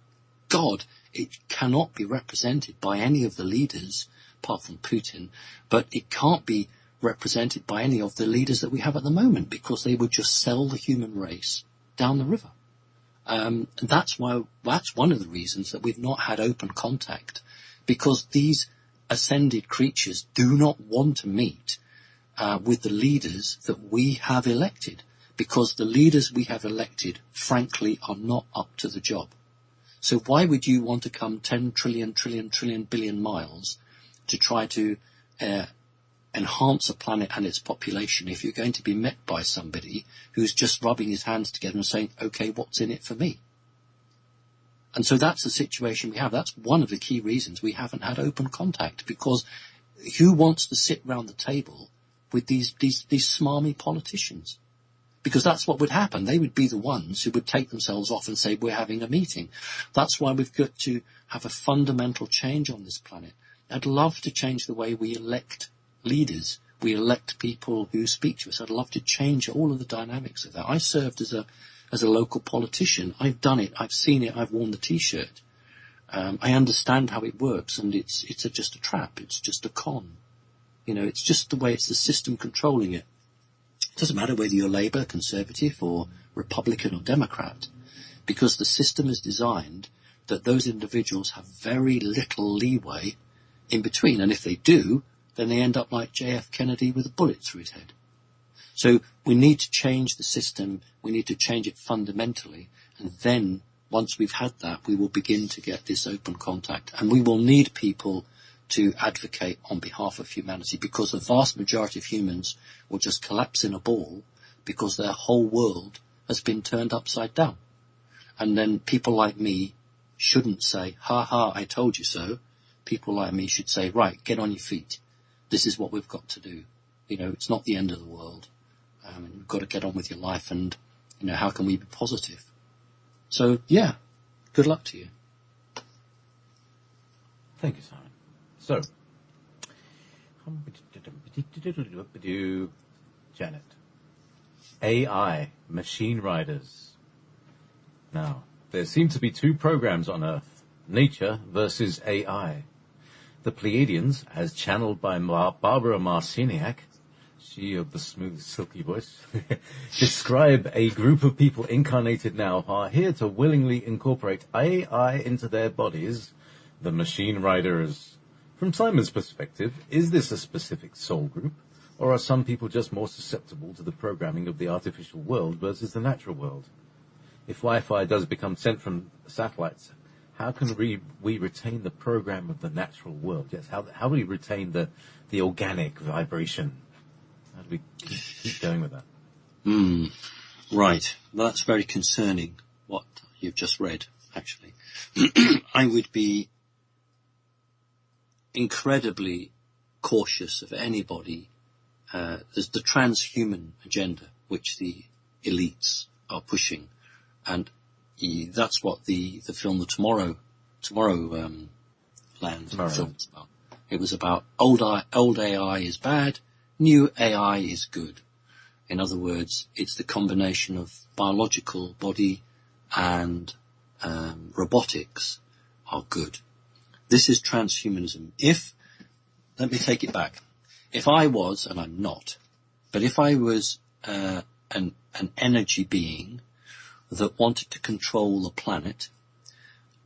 God, it cannot be represented by any of the leaders, apart from Putin, but it can't be represented by any of the leaders that we have at the moment, because they would just sell the human race down the river. That's one of the reasons that we've not had open contact, because these ascended creatures do not want to meet with the leaders that we have elected, because the leaders we have elected, frankly, are not up to the job. So why would you want to come 10 trillion billion miles to try to enhance a planet and its population if you're going to be met by somebody who's just rubbing his hands together and saying, okay, what's in it for me? And so that's the situation we have. That's one of the key reasons we haven't had open contact, because who wants to sit round the table with these smarmy politicians? Because that's what would happen. They would be the ones who would take themselves off and say, we're having a meeting. That's why we've got to have a fundamental change on this planet. I'd love to change the way we elect leaders. We elect people who speak to us. I'd love to change all of the dynamics of that. I served as a local politician. I've done it. I've seen it. I've worn the T-shirt. I understand how it works, and it's just a trap. It's just a con. It's just the way it's the system controlling it. It doesn't matter whether you're Labour, Conservative, or Republican or Democrat, because the system is designed that those individuals have very little leeway in between. And if they do, then they end up like J.F. Kennedy with a bullet through his head. So we need to change the system. We need to change it fundamentally. And then once we've had that, we will begin to get this open contact. And we will need people to advocate on behalf of humanity, because the vast majority of humans will just collapse in a ball because their whole world has been turned upside down. And then people like me shouldn't say, ha ha, I told you so. People like me should say, right, get on your feet. This is what we've got to do. It's not the end of the world. And you've got to get on with your life, and, how can we be positive? So, yeah, good luck to you. Thank you, Simon. So, Janet. AI, machine riders. Now, there seem to be two programs on Earth, nature versus AI. The Pleiadians, as channeled by Barbara Marciniak, she of the smooth, silky voice, describe a group of people incarnated now who are here to willingly incorporate AI into their bodies, the machine riders. From Simon's perspective, is this a specific soul group, or are some people just more susceptible to the programming of the artificial world versus the natural world? If Wi-Fi does become sent from satellites, how can we retain the program of the natural world? Yes, how do we retain the organic vibration? How do we keep going with that? Right. Well, that's very concerning, what you've just read, actually. I would be incredibly cautious of anybody. There's the transhuman agenda, which the elites are pushing, and that's what the film The Tomorrowland film was about. It was about old AI is bad, new AI is good. In other words, it's the combination of biological body and robotics are good. This is transhumanism. Let me take it back. If I was, and I'm not, but if I was an energy being that wanted to control the planet,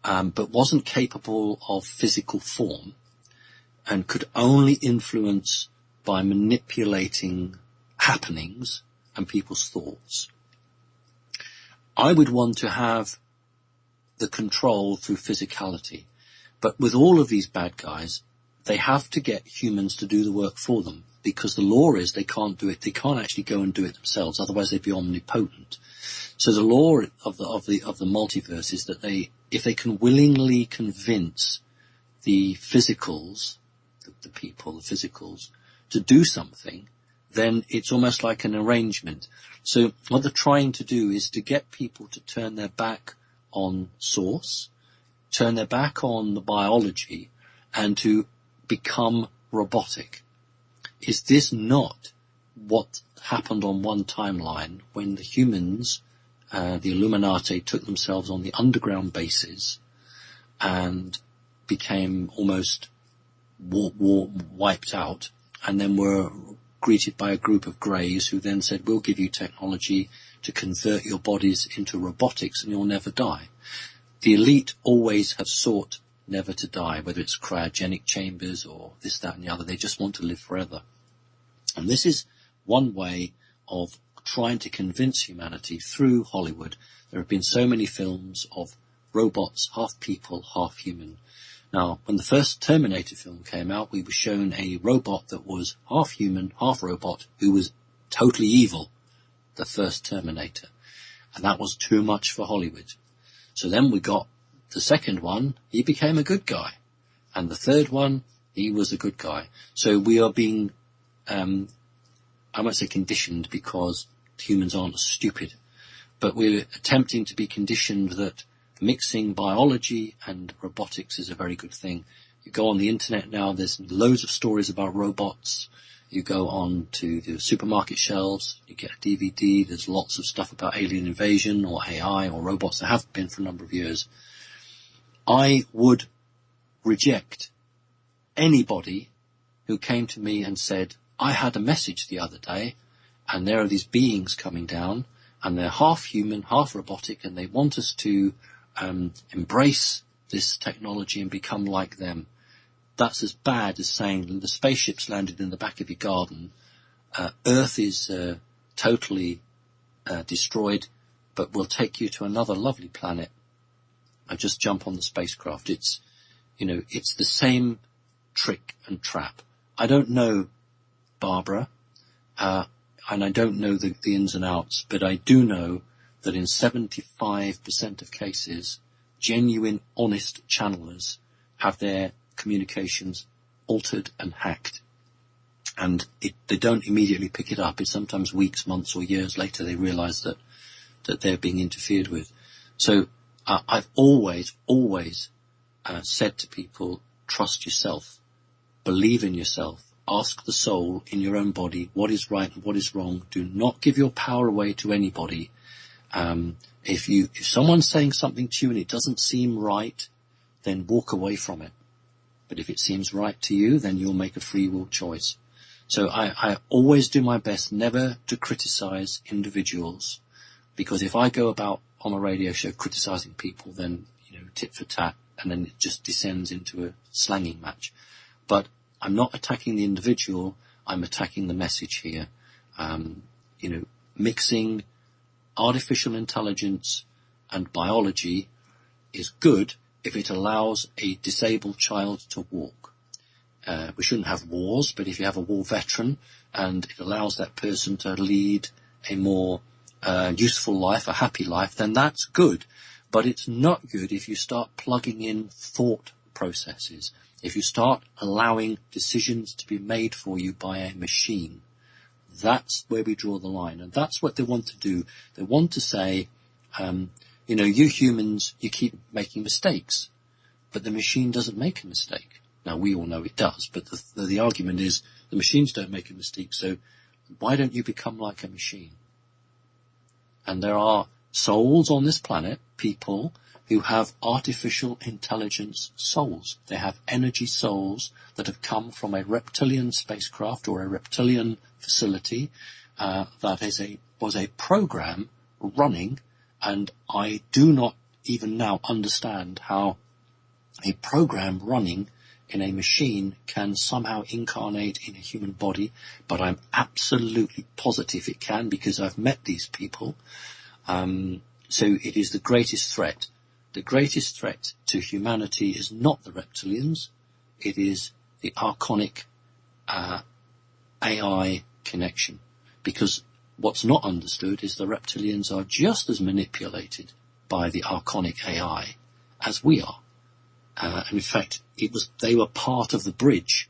but wasn't capable of physical form, and could only influence by manipulating happenings and people's thoughts, I would want to have the control through physicality. But with all of these bad guys, they have to get humans to do the work for them, because the law is they can't do it. They can't actually go and do it themselves. Otherwise, they'd be omnipotent. So the law of the multiverse is that if they can willingly convince the physicals, the physicals, to do something, then it's almost like an arrangement. So what they're trying to do is to get people to turn their back on source, turn their back on the biology, and to become robotic. Is this not what happened on one timeline when the humans, the Illuminati, took themselves on the underground bases and became almost wiped out, and then were greeted by a group of greys who then said, we'll give you technology to convert your bodies into robotics and you'll never die. The elite always have sought never to die, whether it's cryogenic chambers or this, that, and the other. They just want to live forever. And this is one way of trying to convince humanity through Hollywood. There have been so many films of robots, half people, half human. Now, when the first Terminator film came out, we were shown a robot that was half human, half robot, who was totally evil, the first Terminator. And that was too much for Hollywood. So then we got the second one, he became a good guy. And the third one, he was a good guy. So we are being, I won't say conditioned because humans aren't stupid, but we're attempting to be conditioned that mixing biology and robotics is a very good thing. You go on the internet now, there's loads of stories about robots. You go on to the supermarket shelves, you get a DVD, there's lots of stuff about alien invasion or AI or robots. There have been for a number of years. I would reject anybody who came to me and said, I had a message the other day and there are these beings coming down and they're half human, half robotic, and they want us to embrace this technology and become like them. That's as bad as saying the spaceship's landed in the back of your garden, Earth is totally destroyed, but we'll take you to another lovely planet and just jump on the spacecraft. It's the same trick and trap. I don't know Barbara, and I don't know the ins and outs, but I do know that in 75% of cases, genuine, honest channelers have their communications altered and hacked. And they don't immediately pick it up. It's sometimes weeks, months, or years later they realize that they're being interfered with. So I've always said to people, trust yourself, believe in yourself, ask the soul in your own body what is right and what is wrong. Do not give your power away to anybody. If someone's saying something to you and it doesn't seem right, then walk away from it. But if it seems right to you, then you'll make a free will choice. So I always do my best never to criticize individuals, because if I go about on a radio show criticizing people, then, tit for tat, and then it just descends into a slanging match. But I'm not attacking the individual, I'm attacking the message here. Mixing artificial intelligence and biology is good if it allows a disabled child to walk. We shouldn't have wars, but if you have a war veteran and it allows that person to lead a more useful life, a happy life, then that's good. But it's not good if you start plugging in thought processes, if you start allowing decisions to be made for you by a machine. That's where we draw the line. And that's what they want to do. They want to say, you humans, you keep making mistakes, but the machine doesn't make a mistake. Now, we all know it does, but the argument is the machines don't make a mistake, so why don't you become like a machine? And there are souls on this planet, people who have artificial intelligence souls. They have energy souls that have come from a reptilian spacecraft or a reptilian facility that was a program running, and I do not even now understand how a program running in a machine can somehow incarnate in a human body, but I'm absolutely positive it can, because I've met these people. So it is the greatest threat. The greatest threat to humanity is not the reptilians, it is the archonic AI connection. Because what's not understood is the reptilians are just as manipulated by the archonic AI as we are. And in fact, they were part of the bridge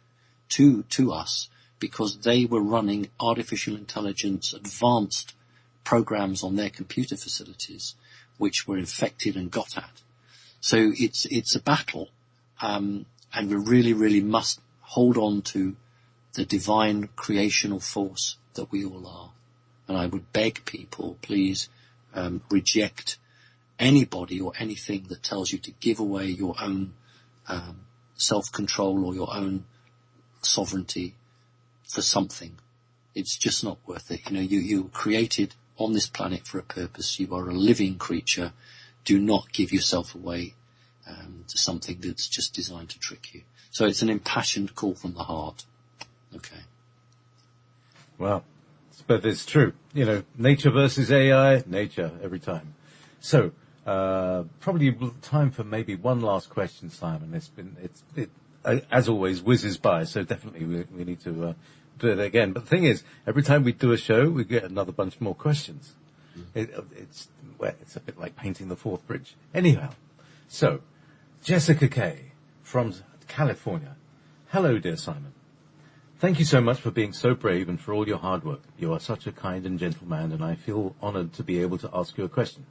to us, because they were running artificial intelligence advanced programs on their computer facilities, which were infected and got at. So it's a battle, and we really, really must hold on to the divine creational force that we all are. And I would beg people, please, reject anybody or anything that tells you to give away your own self-control or your own sovereignty for something. It's just not worth it. You were created on this planet for a purpose. You are a living creature. Do not give yourself away to something that's just designed to trick you. So it's an impassioned call from the heart. Okay. Well, but it's true. Nature versus AI, nature every time. So, probably time for maybe one last question, Simon. It as always whizzes by, so definitely we need to do it again. But the thing is, every time we do a show, we get another bunch more questions. It's a bit like painting the fourth bridge. Anyhow, so Jessica Kay from California. Hello, dear Simon. Thank you so much for being so brave and for all your hard work. You are such a kind and gentle man, and I feel honored to be able to ask you a question.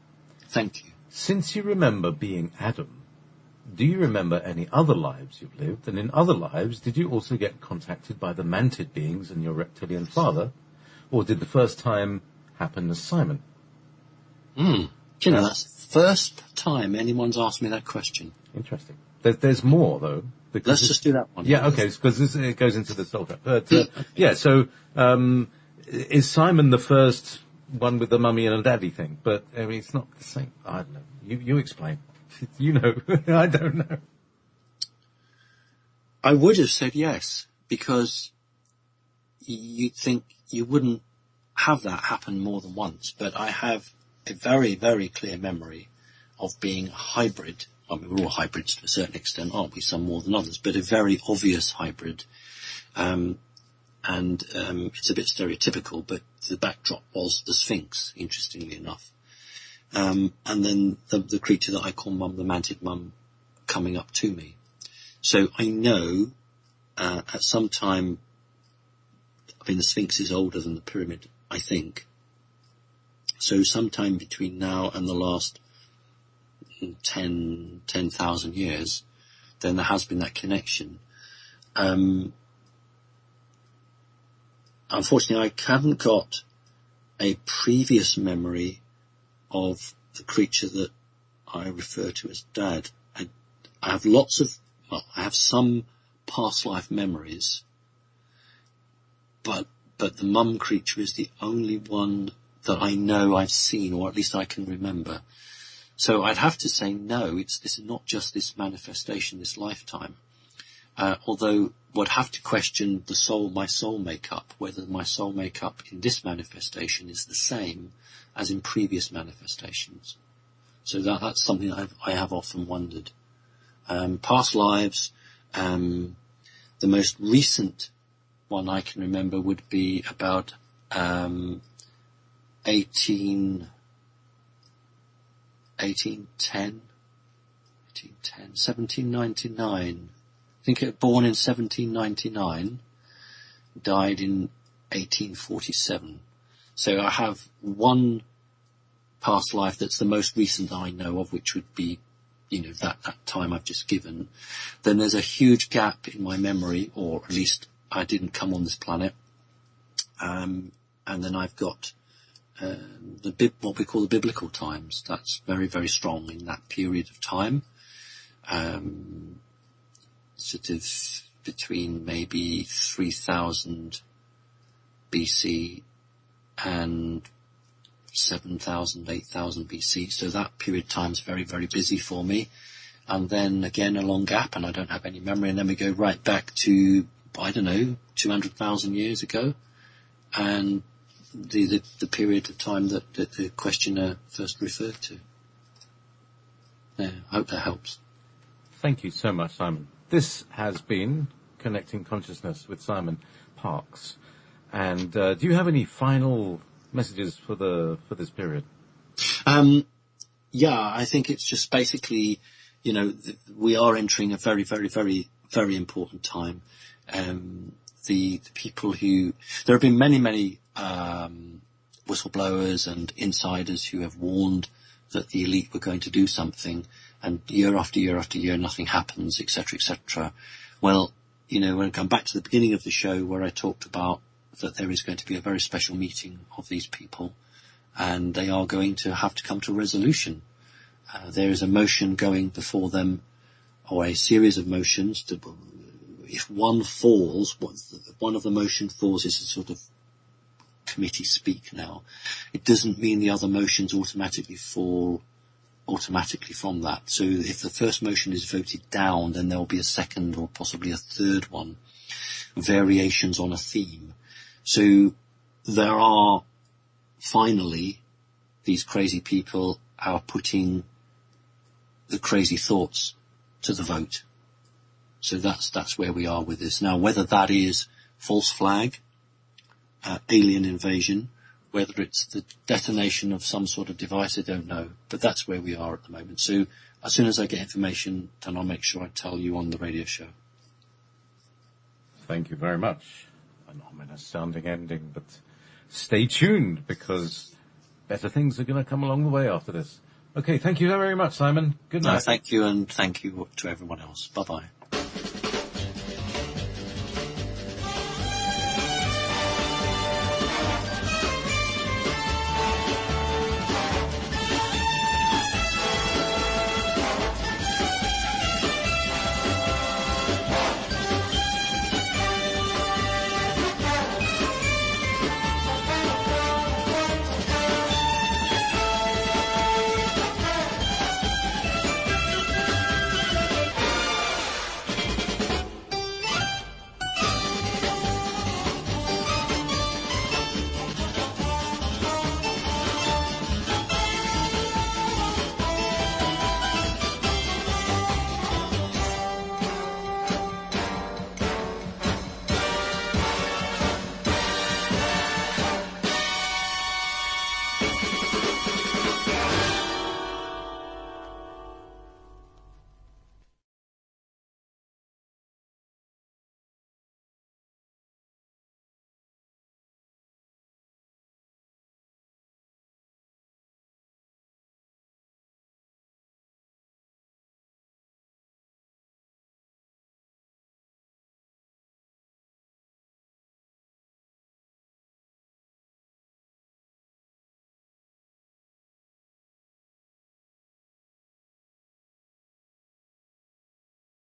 Thank you. Since you remember being Adam, do you remember any other lives you've lived? And in other lives, did you also get contacted by the mantid beings and your reptilian father? Or did the first time happen as Simon? You know, that's the first time anyone's asked me that question. Interesting. There's more, though. Let's just do that one. Yeah, okay, because it goes into the soul trap. But, so is Simon the first one with the mummy and a daddy thing? But, I mean, it's not the same. I don't know. You explain. You know. I don't know. I would have said yes, because you'd think you wouldn't have that happen more than once. But I have a very, very clear memory of being a hybrid. I mean, we're all hybrids to a certain extent, aren't we? Some more than others, but a very obvious hybrid. And it's a bit stereotypical, but the backdrop was the Sphinx, interestingly enough. And then the creature that I call Mum, the mantid mum, coming up to me. So I know, at some time, I mean, the Sphinx is older than the pyramid, I think. So sometime between now and the last 10,000 years, then there has been that connection. Unfortunately, I haven't got a previous memory of the creature that I refer to as Dad. I have I have some past life memories, but the mum creature is the only one that I know I've seen, or at least I can remember. So I'd have to say no, this is not just this manifestation, this lifetime. Although would have to question my soul makeup, whether my soul makeup in this manifestation is the same as in previous manifestations. So that's something that I have often wondered. Past lives, the most recent one I can remember would be about 1799. I think it was born in 1799, died in 1847. So I have one past life that's the most recent I know of, which would be, that time I've just given. Then there's a huge gap in my memory, or at least I didn't come on this planet. And then I've got what we call the biblical times. That's very, very strong in that period of time. Sort of between maybe 3000 BC and 7000, 8000 BC. So that period of time is very, very busy for me. And then again, a long gap, and I don't have any memory. And then we go right back to, 200,000 years ago. And the period of time that the questioner first referred to. Yeah, I hope that helps. Thank you so much, Simon. This has been Connecting Consciousness with Simon Parkes. And do you have any final messages for this period? Yeah, I think it's just basically, we are entering a very, very, very, very important time. The people there have been many, many whistleblowers and insiders who have warned that the elite were going to do something, and year after year after year nothing happens, etc., etc. Well, when I come back to the beginning of the show where I talked about that there is going to be a very special meeting of these people, and they are going to have to come to a resolution. There is a motion going before them, or a series of motions. If one falls, one of the motion falls is a sort of committee speak now. It doesn't mean the other motions automatically fall automatically from that. So if the first motion is voted down, then there will be a second or possibly a third one. Variations on a theme. So there are, finally, these crazy people are putting the crazy thoughts to the vote. So that's where we are with this. Now, whether that is false flag, alien invasion, whether it's the detonation of some sort of device, I don't know. But that's where we are at the moment. So as soon as I get information, then I'll make sure I tell you on the radio show. Thank you very much. An ominous sounding ending, but stay tuned because better things are going to come along the way after this. Okay, thank you very much, Simon. Good night. Thank you, and thank you to everyone else. Bye-bye.